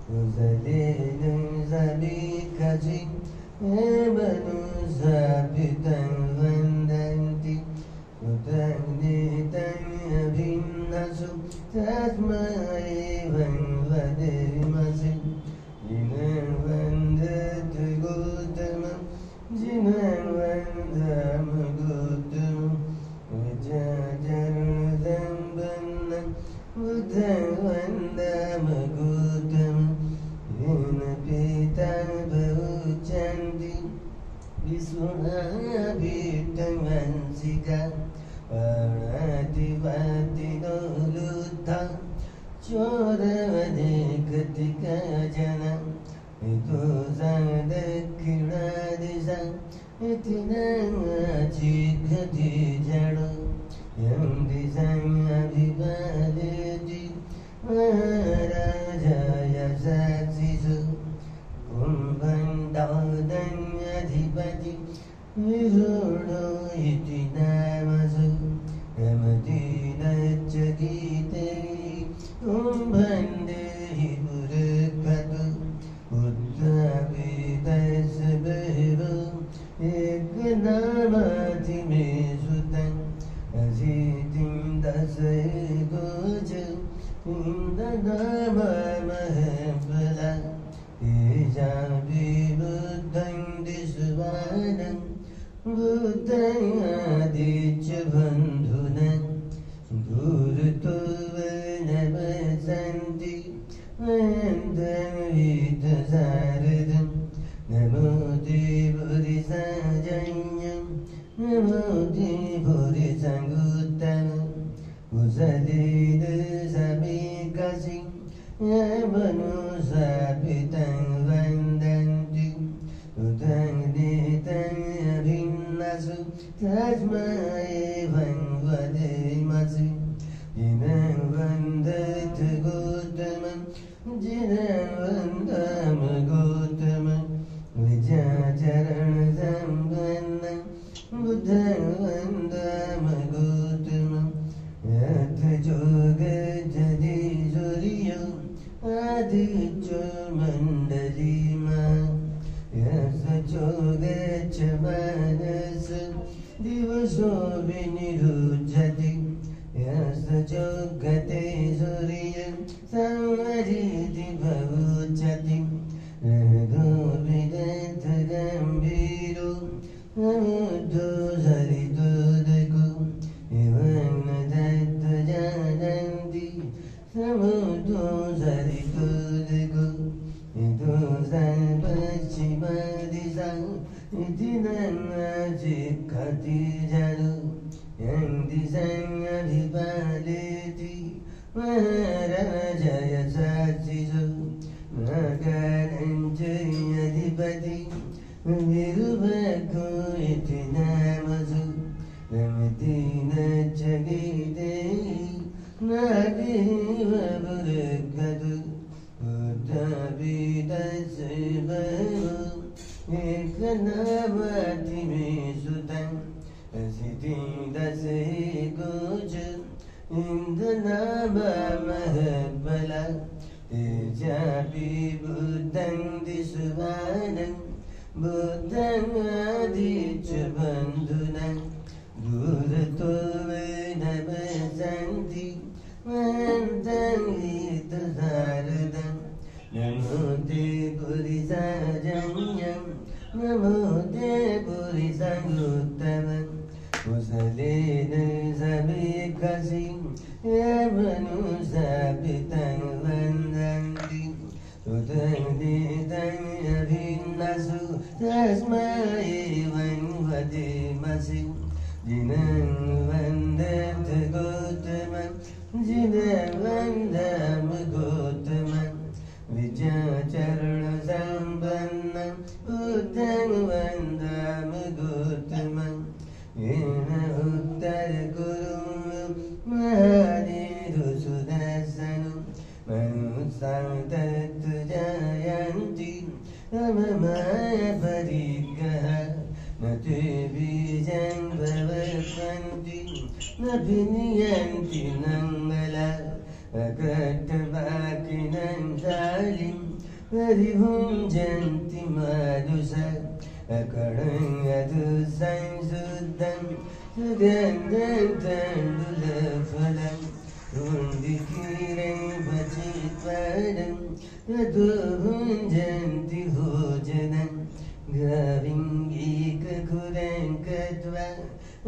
Usaledam Sabikajim Emanu Sapitam Vandanti Utam Nitam Abhinnasu Tasmai Vanvademasim Jinam Vandatu Gautamam Jinam Vandam Gautamam Vijajaranam Bannam Buddham Vandam Gautamam Yena Pitam Bahuchanti Visunabitam Vansika Varati Vati Noluddha Chodavade Katika Janam Ito Sangdakkinadisam Itinam Achikati Jano Yam Disam Abhipadeti Maharaja Yasa गोज इंद्रनामहबला तेजापि बुद्धं दिशवानं बुद्धयादिच बन्धुनं गुरुतो नमसन्ति वन्दविदसारदं नमो देवरिसाजन्यं नमो देवरिसङ्गुत्तमं कुशलेन समेकसिं यमनुसापितं वन्दन्ति उदं नेतं अभिन्नसु तस्मै वदेमसि जिनं वन्दत गौतमं जिनं वन्दम गौतमं विजयचरणसम्पन्नं बुद्धं वन्दम गौतमं यद्योगजति सूर्यो आदित्यो मण्डलीमा यस्योगच्छ मनस दिवसो विनिरुध्यति यस्योगते सूर्यं संवरिति भवुच्यति रघो विदग्ध गम्भीरो समुद्रो सरितोदको एवं न दत्त जानन्ति समुद्रो सरितोदको इतो पश्चिमदिशं इति नन्नाचिक्खति जनो यं दिशं अभिपालेति महाराजय साक्षिषु नागानं च अधिपति विरुभको इति नामसु रमतीन च गीते नागेव बुरुगतु बुद्धविदस्य भवो एकनामाति मे सुतं असितिदशे गोच इन्द्रनामहबला तेजापि बुद्धं दिशवानं बुद्धं आदिच बन्धुनं गुरुतो नमसन्ति वन्दं हितसारदं नमो ते पुरिसाजन्यं नमो ते पुरिसङ्गुत्तमं कुशलेन समेकसिं यमनुसापितं वन्दन्ति उदं नेतं अभिन्नसु तस्मै वदेमसि जिनं वन्दत गौतमं जिनं वन्दम गौतमं विजयचरणसम्पन्नं बुद्धं वन्दम गौतमं येन उत्तरकुरुं महानिरुसुदर्शनं मनुस्सां तत् जयन्ति मममायपरिग्रह न ते बीजं भवन्ति न विनियन्ति नङ्गला अकट्टवाकिनं शालिं परिभुञ्जन्ति मादुष अकणं यदुसंशुद्धं सुगन्धं तण्डुलफलं रुण्डिकीरं पचित्वरं ततो भुञ्जन्ति भोजनं गविङ्गीकखुरं कृत्वा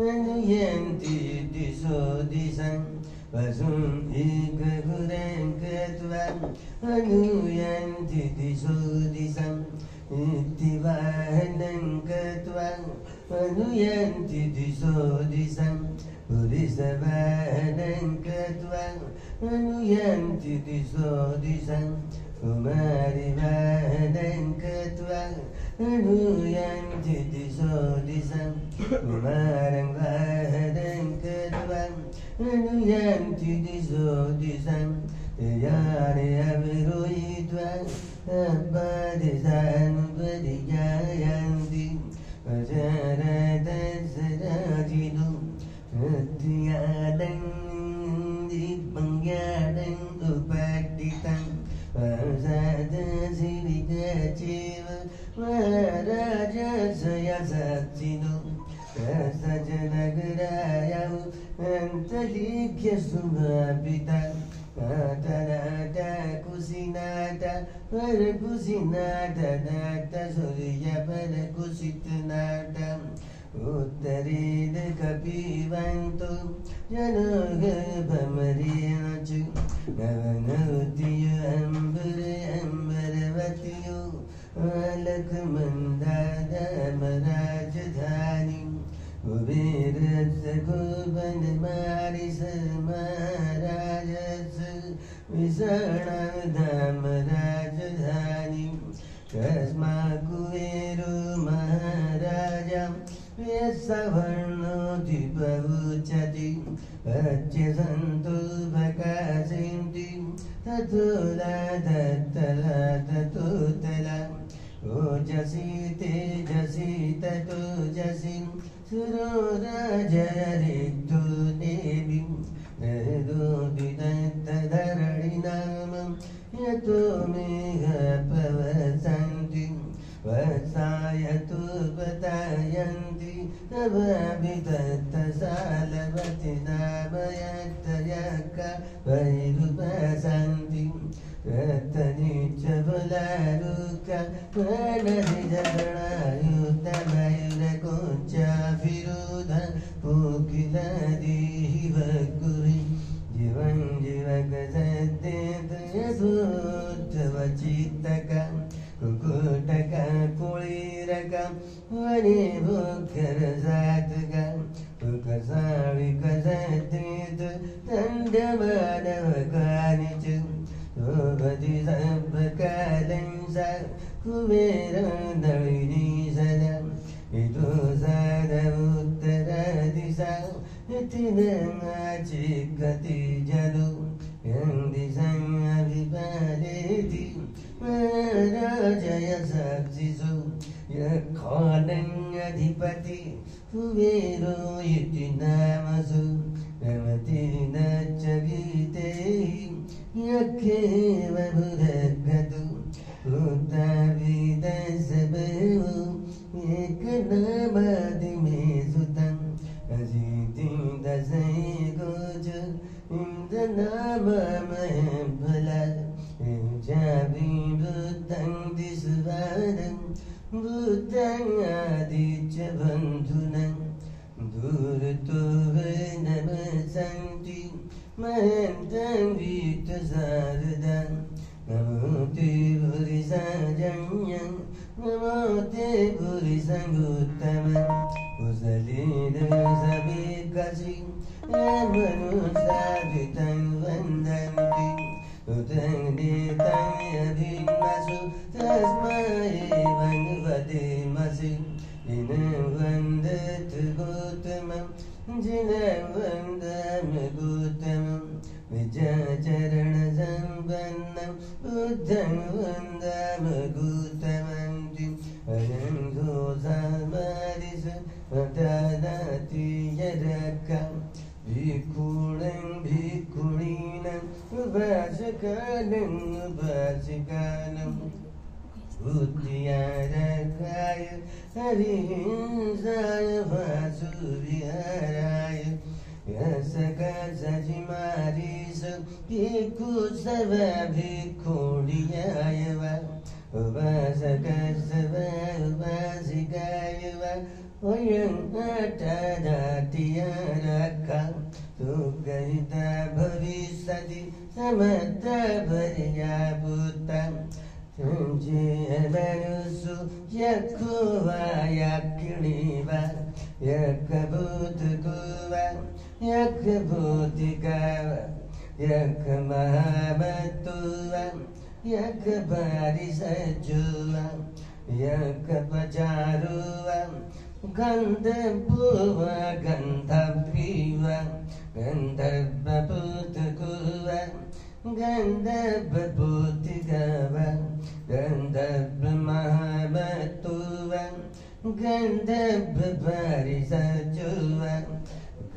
अनुयन्ति दिशो दिशं वसुम् एकखुरं कृत्वा अनुयन्ति दिशो दिशं इति वाहनं कृत्वा अनुयन्ति दिशो दिशं पुरुषवाहनं कृत्वा अनुयन्ति दिशो दिशं कुमारिवाहनं कृत्वा अनुयन्ति दिशो दिशं कुमारं वाहनं कृत्वा अनुयन्ति दिशो दिशं यानि अविरोहित्वा अपदिशानुपदिजायन्ति अजरतसराजिनो हृद्यादं दीपङ्ग्यादं उपदितं वंशदशिविगचेव महाराजस्य साक्षिनो सजनगरायौ लिख्य सुमापिता नाटा नाटा कुसिनाटा पर कुसिनाटा नाटा सूर्य पर कुसित नाटा उत्तरेद कपिवन्तु जनगर्भमरेणचु नवनवतियो अम्बरवतियो अलकमन्दारामराजधानी कुबेरसगोपनमारिस महाराजस विषाणाधाम राजधानी कस्मा कुबेरो महाराजा सवर्णोऽधिपवुच्यते अच्यसन्तु प्रकाशन्ति ततोला तत्तला ततोतला ओजसि तेजसि ततोजसि सुरोराजरिद्धो देवी हृदोदिदत्तधरणिनाम यतो मेघपवसन्ति वत्सायतु पतायन्ति तवाभिदत्तसालवति नामयत्तयक्क वैरुपसन्ति रत्तनिच बलारुक प्रणरिजगणायुतमयुरकोच्चाभिरोध कोकिलादिहि वकुरि जीवं जीवकसद्देत यथोद्धवचित्तक कुकुटक कुळीरक वने भोखरजातक कुकसाविकसद्देत दण्डमानवकानिच शोभति सर्वकालंस कुबेरनळिनी सदा इतो साधवुत्तरदिशा इतिनमाचिकति जलो यन्दिशं अभिपालेति महाराजय साक्षिषु यःखानन्यधिपति कुबेरो इति नामसु रमति न च गीतैः यखेव भुरगतु उताविदसभो एकनामादिमे सुतम् अशीतिं दशैकोच इन्द्रनाममहं फलात् जाविवृद्धं दिशुवादं बुद्धं आदिच्य बन्धुनं दूरतो नमसन्ति महन्तं वीतशारदां नमो ते पुरिसजन्यं नमो ते पुरिसङ्गोत्तमं कुशलेन सविकसि मनुष्याभितं वन्दन्ति उतं देतं अभिन्नसु तस्मै भगवतेमसि जिनं वन्दतु गौतमं जिनं वन्दामि गौतमं विजयचरणसम्पन्नं बुद्धं वन्दामि गौतमं अयं घोषामादिश ददाति यदकं भिक्षुणं भिक्षुणीनं उपासकानं उपासिकानं बुद्धियारकाय हरिहिंसाय वासुविहाराय यसकसजिमारीश भिक्षुसव भिक्षुणीयाय वा उपासकसव उपासिकाय वा वयं अटदातियारका सुगहिता भविष्यति समर्थपर्याभूतं संजयमनुषु यक्खो वा यक्खिणी वा यक्खभूतको वा यक्खभूतिका वा यक्खमहामत्तो वा यक्खपारिसज्जो वा यक्खपचारो वा गन्धर्वो वा गन्धर्वी वा गन्धर्वभूतको वा गन्धर्वभूतिका वा गन्धर्वमहामत्तो वा गन्धर्वपारिसज्जो वा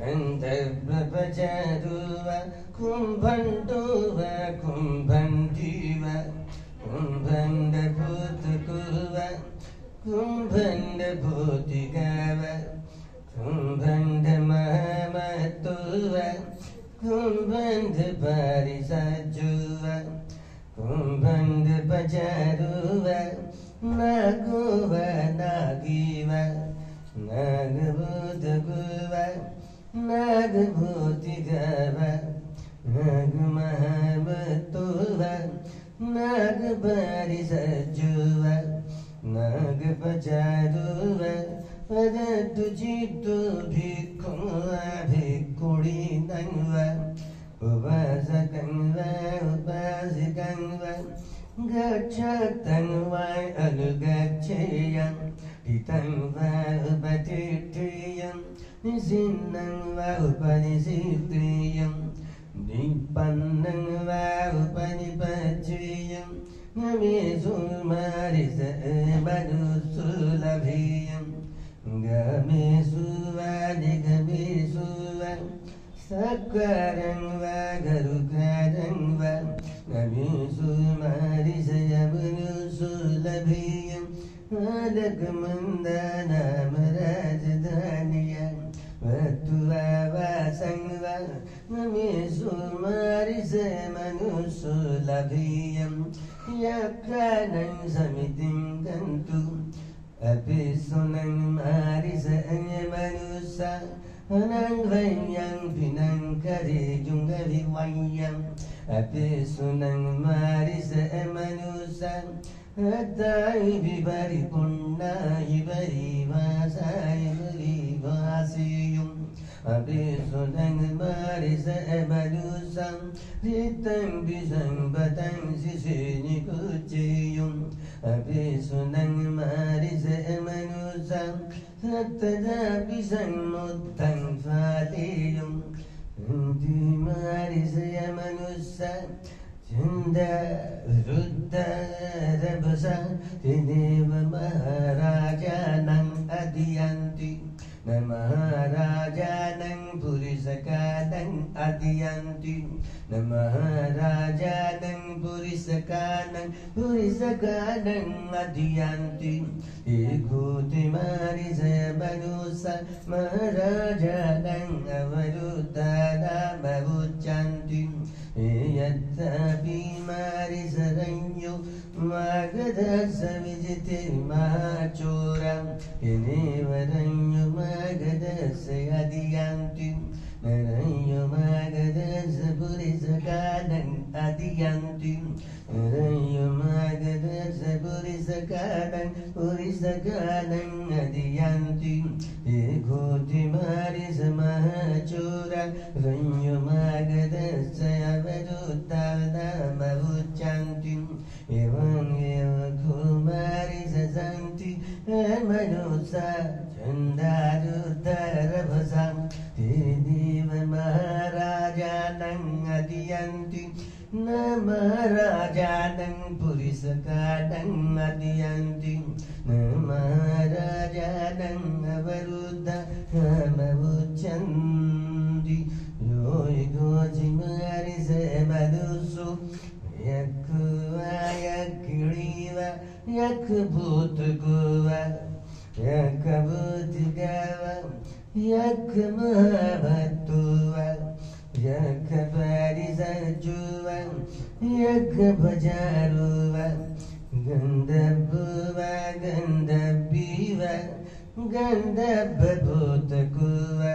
गन्धर्वपचारो वा कुम्भण्डो वा कुम्भण्डी वा कुम्भण्डभूतको वा कुम्भण्डभूतिका वा कुम्भण्डमहामत्तो वा कुंभंद परिसजुव कुंभंद पचारुव नागुव नागीव नागभूत गुव नागभूति गव नाग महामतुव नाग परिसजुव नाग पचारुव पदतु चित्तु भिक्खुवा भिक्खुड़ी नंवा उपासकंवा उपासिकंवा गच्छतंवा अनुगच्छेयं हितंवा उपतिष्ठेयं निसिन्नंवा उपनिषिद्धेयं निपन्नंवा उपनिपच्चेयं नमेषु मारिस मनुसुलभेयं गमेषु वा निगमेषु वा सकरं वा गरुकरं वा गमेषु मारिषयमनुसुलभेयं अलकमन्दनामराजधान्यं वतु वा वासं वा गमेषु मारिषयमनुसुलभेयं यक्कानं समितिं गन्तु अपिसुनं मारिषयमनुसा अनं वयं पिनं करेजुंगविवयं अपिसुनं मारिषयमनुसा अत्ताय विपरिपुण्णाय परिवासाय परिवासेयुं अपिसुनं मारिषयमनुसा रितं विसंपतं शिशुनिकुच्चेयुं अपिसुनं मारिषयमनुसा सत्तदापि संमुत्तं फालेयुं हन्ति मारिषयमनुसा छन्दरुद्धरभसा तेनेव महाराजानं अदियन्ति न महाराजानं पुरुषकानं अदियन्ति न महाराजानं पुरुषकानं अदियन्ति एकोति मारिषयमनुसा महाराजानं अवरुद्धानामवुच्यन्ति यत्तापि मारिषरञ्यो मागधस्य विजितिर्माचोरं येनेवरञ्यो मागधस्य अदियन्ति नरञ्यो मागधस्य पुरुषकानं अदियन्ति नरञ्यो मागधस्य पुरुषकानं अदियन्ति एकोति मारिषमहाचोरं रञ्यो मागधस्य अवरुद्धानामवुच्यन्ति एवं मारिषसन्ति मनुषा छन्दारुद्धरभसां तेनेव महाराजानं अदियन्ति न महाराजानं पुरुषकानं अदियन्ति न महाराजानं अवरुद्धानामवुच्यन्ति यो गोचि मारिषयमनुषो यक्वा यक्किळीवा यक्भूतगुवा यक्भूतिगवा यक्महाभत्तुवा यक्परिसजुवा यक्पचारुवा गन्धर्वुवा गन्धर्वीवा गन्धर्वभूतकुवा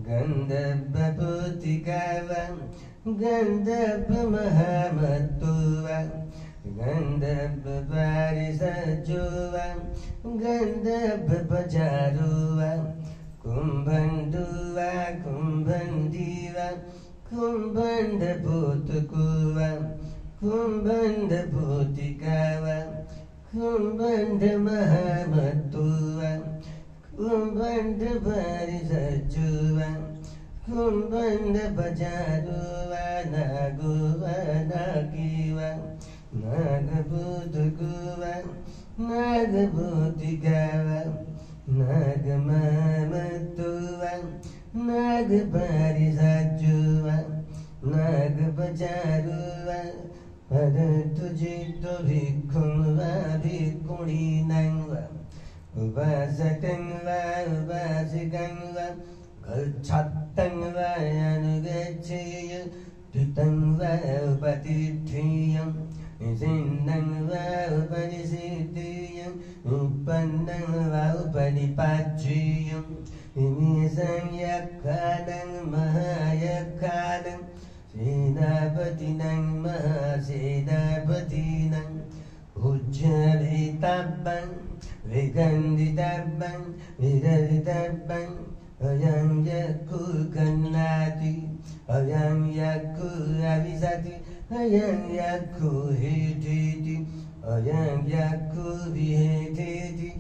गन्धर्वभूतिकावा गन्धर्वमहामत्तुवा गन्धर्वपरिसजुवा गन्धर्वपचारुवा कुम्भन्दुवा कुम्भन्दीवा कुम्भन्दभूतकुवा कुम्भन्दभूतिकावा कुम्भन्दमहामत्तुवा कुम्भन्दपरिसजुवा कुम्भन्दपचारुवा नागुवा नागीवा नागभूतगुवा नागभूतिगावा नागमामत्तुवा नागपरिसजुवा नागपचारुवा पदतु चित्तो भिक्खुं वा भिक्खुणी नंवा उपासकं वा उपासिकं वा गच्छत् तं वा अनुगच्छेय धृतं वा उपतिष्ठेयं सिद्धं वा उपनिषिद्धेयं उपन्नं वा उपनिपाच्येयं निमिषं यक्खानं महायक्खानं सेनापतिनं महासेनापतिनं उज्जलितब्बं विगन्धितब्बं विरलितब्बं अयं यक्खु गन्नाति अयं यक्खु अविशति अयं यक्खु हेतेति अयं यक्खु विहेतेति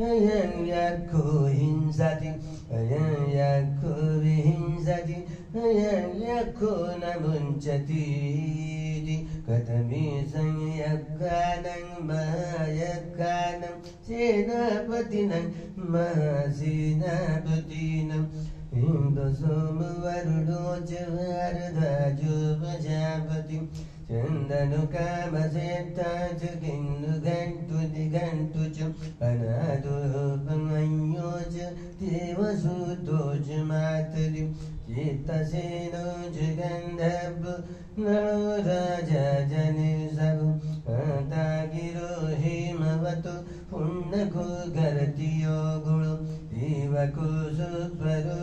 अयं यक्खु हिंसति अयं यक्खु विहिंसति अयं यक्खु न मुञ्चति कथमीशं यक्खानं महायक्खानं सेनापतिनं महासेनापतिनं इन्द्रो सोमवरुणो च वरदाजो प्रजापतिं चन्दनुकामसेता च किन्नुगन्तु दिगन्तु च अनादोपमन्यो च देवसूतो च मातरिं चित्तसेनो च गन्धर्वो नरो राजा जनिषभु गिरो हेमवतो पुण्यको गरतियो गुणो देवको सुपरो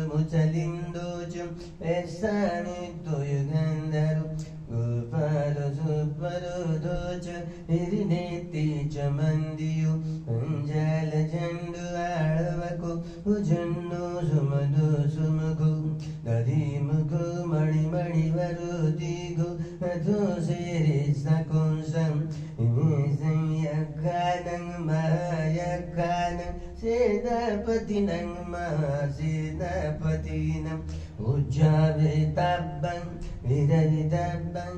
मुचलिन्दो च ऐसानितो युगन्धरो गोपालो सुपरो दोच हिरिनेति च मन्दियो अञ्जल चण्डु आळवको उजुन्नो सुमदो सुमुखो दधिमुखो मणिमणिवरो दिगो अधो शेरे सकोंसं इमेशं यक्खानं महायक्खानं सेनापतिनं महासेनापतिनं उज्जावेताब्बं विरलिताब्बं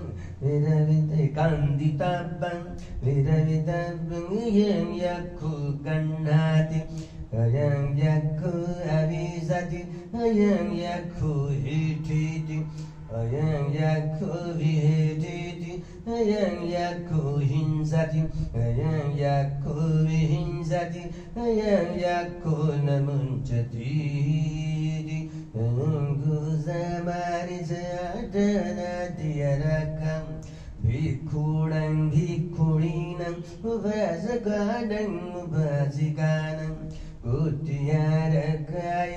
विरलितकान्दिताब्बं विरलिताब्बं इयं यक्खु गन्नाति अयं यक्खु अविशति अयं यक्खु हेतेति अयं यक्खु विहेतेति अयं यक्खु हिंसति अयं यक्खु विहिंसति अयं यक्खु न मुञ्चति गुसमारिजटनतियरकं भिक्षूणं भिक्षुणीनं उपासकानं उपासिकानं कुट्यारकाय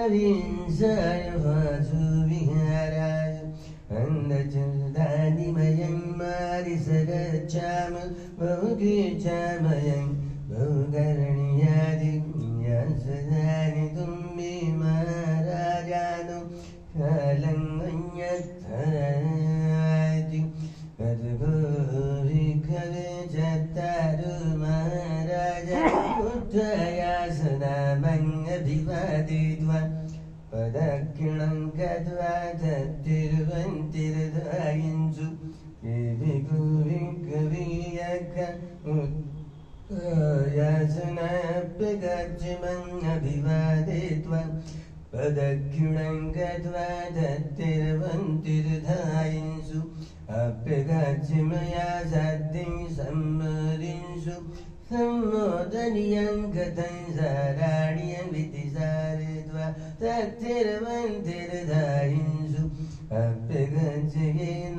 अहिंसाय वासुविहाराय अन्धचन्दानिमयं मारिसगच्छाम बहुगीचामयं बहुकरणीयादिं यंसदानि तुम्बि महाराजानो कालङ्गन्यथाति कद्गोभिखवे चत्तारो महाराजा उत्तरासनामङ्गभिवादित्वा पदक्षिणं गत्वा तत्तिरुवन्तिर्धायिन्सु भिकुभिकवीयक यासनाप्यगर्जमङ्गभिवादित्वा पदक्षिणं गत्वा तत्तिरुवन्तिर्धायिन्सु अप्यगर्जमया सद्दिं सम्मरिन्सु सम्मोदनीयं कथं साराण्यं विधिसारित्वा तत्तिरुवन्तिर्धायिन्सु अप्यगच्छेनायं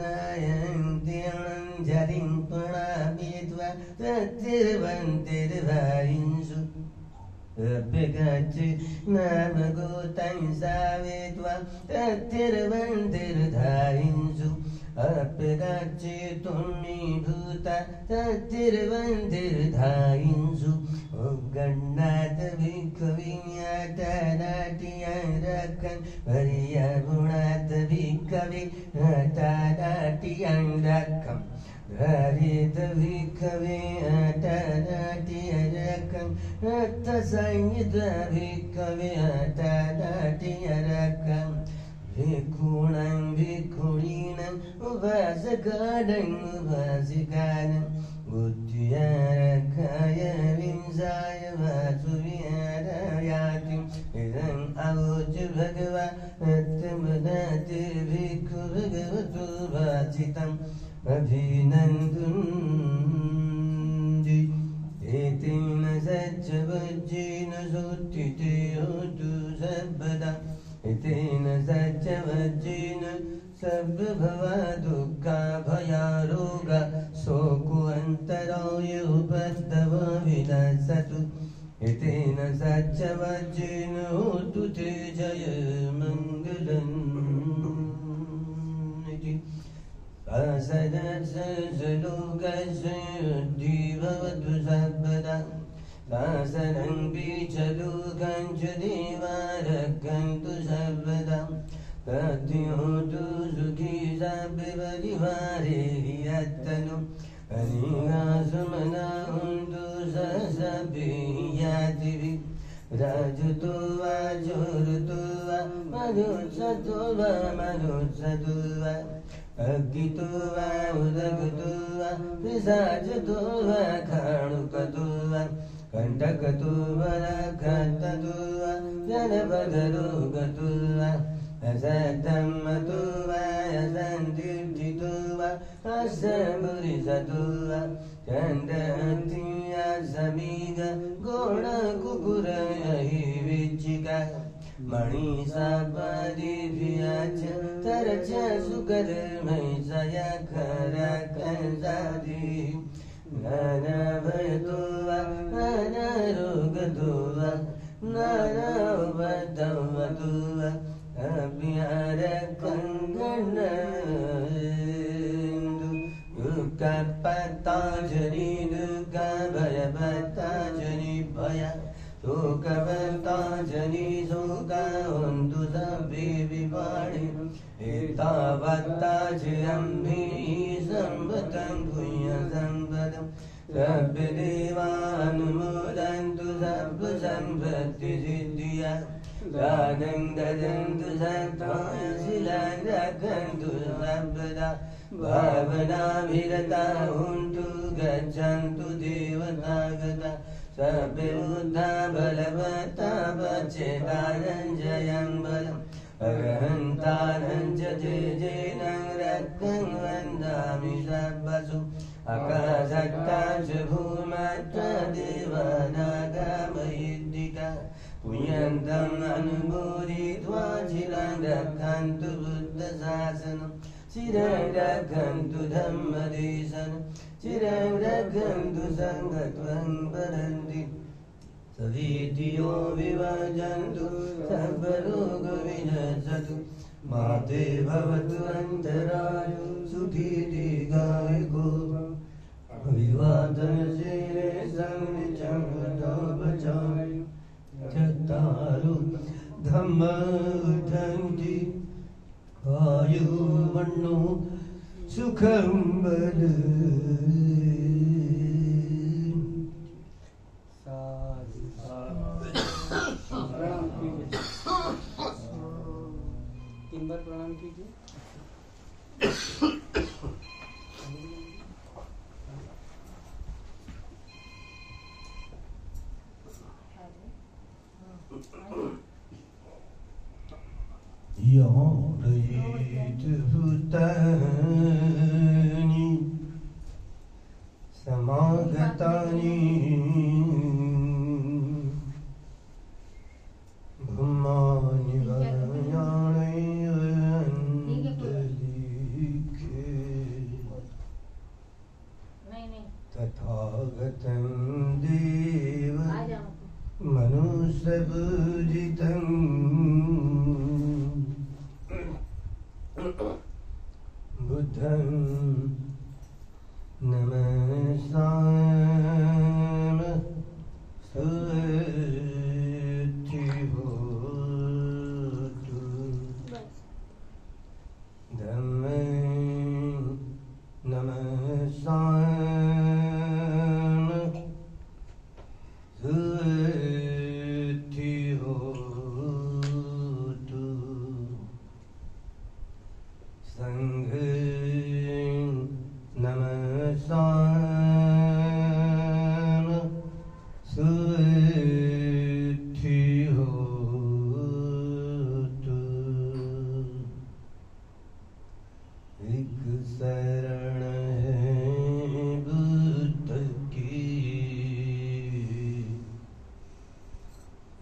त्यणं जलिं प्रणामित्वा तत्तिरुवन्तिर्धायिन्सु अप्यगच्छे नाम गोतं सावित्वा तत्तिरुवन्तिर्धायिन्सु अप्यगच्छेतुं निभूता तत्तिरुवन्तिर्धायिन्सु उद्गण्णात् भिक्षुविन्यातनाट्यं रक्षन् पर्यगुणात् भिक्षवे नाट्यं रक्षन् हरित भिक्षवे नाट्यं रक्षन् अर्थसंहित भिक्षवे नाट्यं रक्षन् भिक्षूणां भिक्षुणीनां उपासकानां उपासिकानां बुद्ध्यारकाय विंसाय वासुविहारायाति इदम् अवोच भगवान् भिक्षु भगवतो भासितम् अभिनन्दन्ति एतेन सच्च वज्रेण सोत्थिते होतु सर्वदा तेन सत्यवचेन सब भवा दुःखा भया रोगा शोको अंतराय उपद्रव विनाशतु तेन सत्यवचेन होतु ते जय मंगलम् भवतु सर्वदा शासनं बीजलोकं च देवारक्षन्तु सर्वदा तद्योतु सुखी सर्वपरिवारे यत्तनु अनिगासुमना हुन्तु सहसभियातिभिः राजतो वा जोरतो वा मनुष्यतो वा मनुष्यतो वा अग्गितो वा उदकतो वा पिशाचतो वा खाणुकतो वा कंटकतो वा राक्षसतो वा जनपदरोगतो वा असद्धम्मतो वा असन्तीर्थितो वा असम्बुरिसतो वा चण्डहत्या समीग गोणकुकुरहिविच्चिका मणिसापादिभियाच तरच सुकर्मैषया खराकंसादि नानाभयतो वा नानारोगतो वा नानावधवतो वा अभ्यारकङ्गणेन्दु दुःखपताजनि दुःखभयभताजनि भया शोकवन्ताजनि शोकावन्तु सभे विपाणि एतावत्ताजयम्भिः सम्पतं भूय सम्पदं सर्वदेवानुमोदन्तु सर्वसम्पत्तिसिद्धिया दानं ददन्तु सत्ताय शिलां रक्षन्तु सर्वदा भावनाभिरता हुन्तु गच्छन्तु देवतागता सर्वबुद्धा बलवता पचेतारञ्जयं बलम् अरहन्तारञ्च तेजेनं रक्तं वन्दामि सर्वसु आकाशत्ताच भूमात्र देवानागामयिद्दिका पुण्यन्तम् अनुमोदित्वा चिरं रक्षन्तु बुद्धशासनम् चिरं रक्षन्तु धम्मदेशनं चिरं रक्षन्तु सङ्घत्वं वदन्ति सवेतियो विभजन्तु सर्वरोगविनशतु माते भवतु अन्तराय सुखी दीर्घायुः विवादनशीले संनिचं बचायु चत्तारु धम्म उठन्ति आयुर्मण्णो सुखं बल प्रणाम कीजिए, 3 बार प्रणाम कीजिए। भूतानि समागतानि ब्रह्माणि वयाणैवन्तलिखे तथागतं देव मनुष्यपूजितं बुद्धं नमस्यामि सुरतिहोतु धम्मं नमस्यामि सुरतिहोतु संघं नमस्यामि सुरतिहोतु एक शरण है बुद्ध की,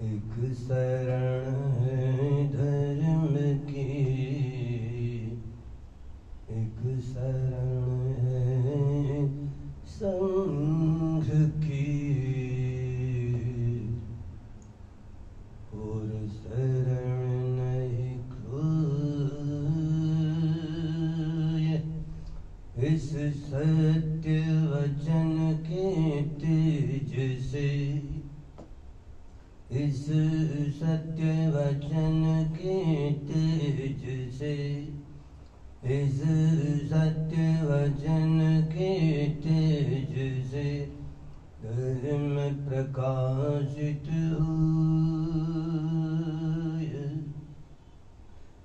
एक शरण है धर्म शरण है संघ की और शरण नहीं कोई। इस सत्य वचन के तेज से, इस सत्य वचन के तेज से, इस सत्य वचन के तेज से धर्म प्रकाशित हुए,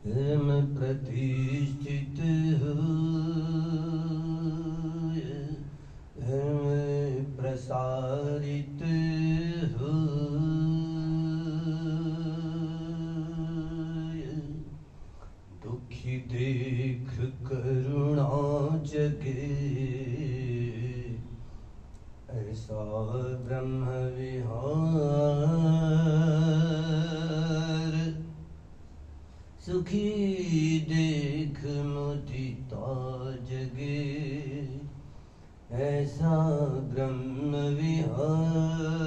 धर्म प्रतिष्ठित हुए, धर्म प्रसारित हुए। दुखी देख करुणा जगे, ऐसा ब्रह्म विहार। सुखी देख मुदिता जगे, ऐसा ब्रह्म विहार।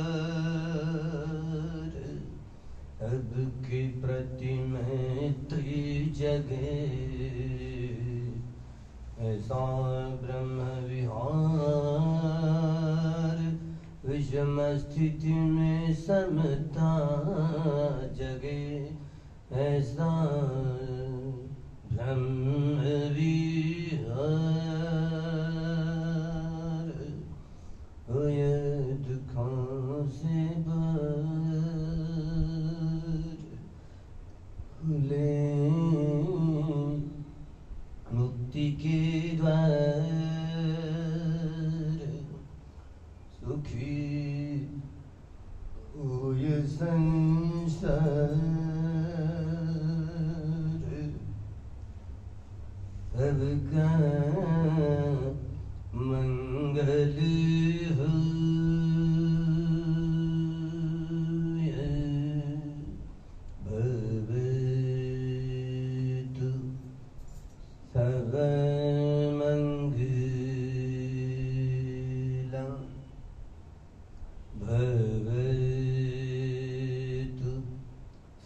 अब के प्रति मैत्री जगे, ऐसा ब्रह्म विहार। विषम स्थिति में समता जगे, ऐसा ब्रह्म विहार। होय दुखों से बाहर, खुले मुक्ति के द्वार। सुखी होय संसार, सबका मंगल होय। भवतु सर्वमंगलम्, भवतु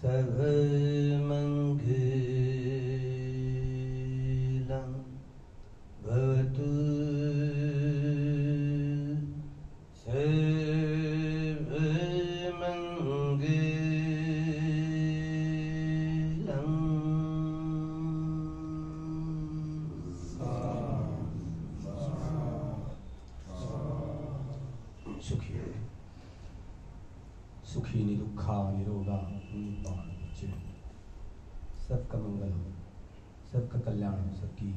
सर्वमंगलम्, भवतु सुखी है, सुखी निरुखा निरोगा निपान चिर। सबका मंगल हो, सबका कल्याण हो, सबकी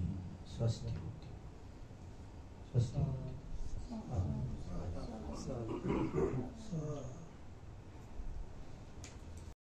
स्वस्थ होती, स्वस्थ होती।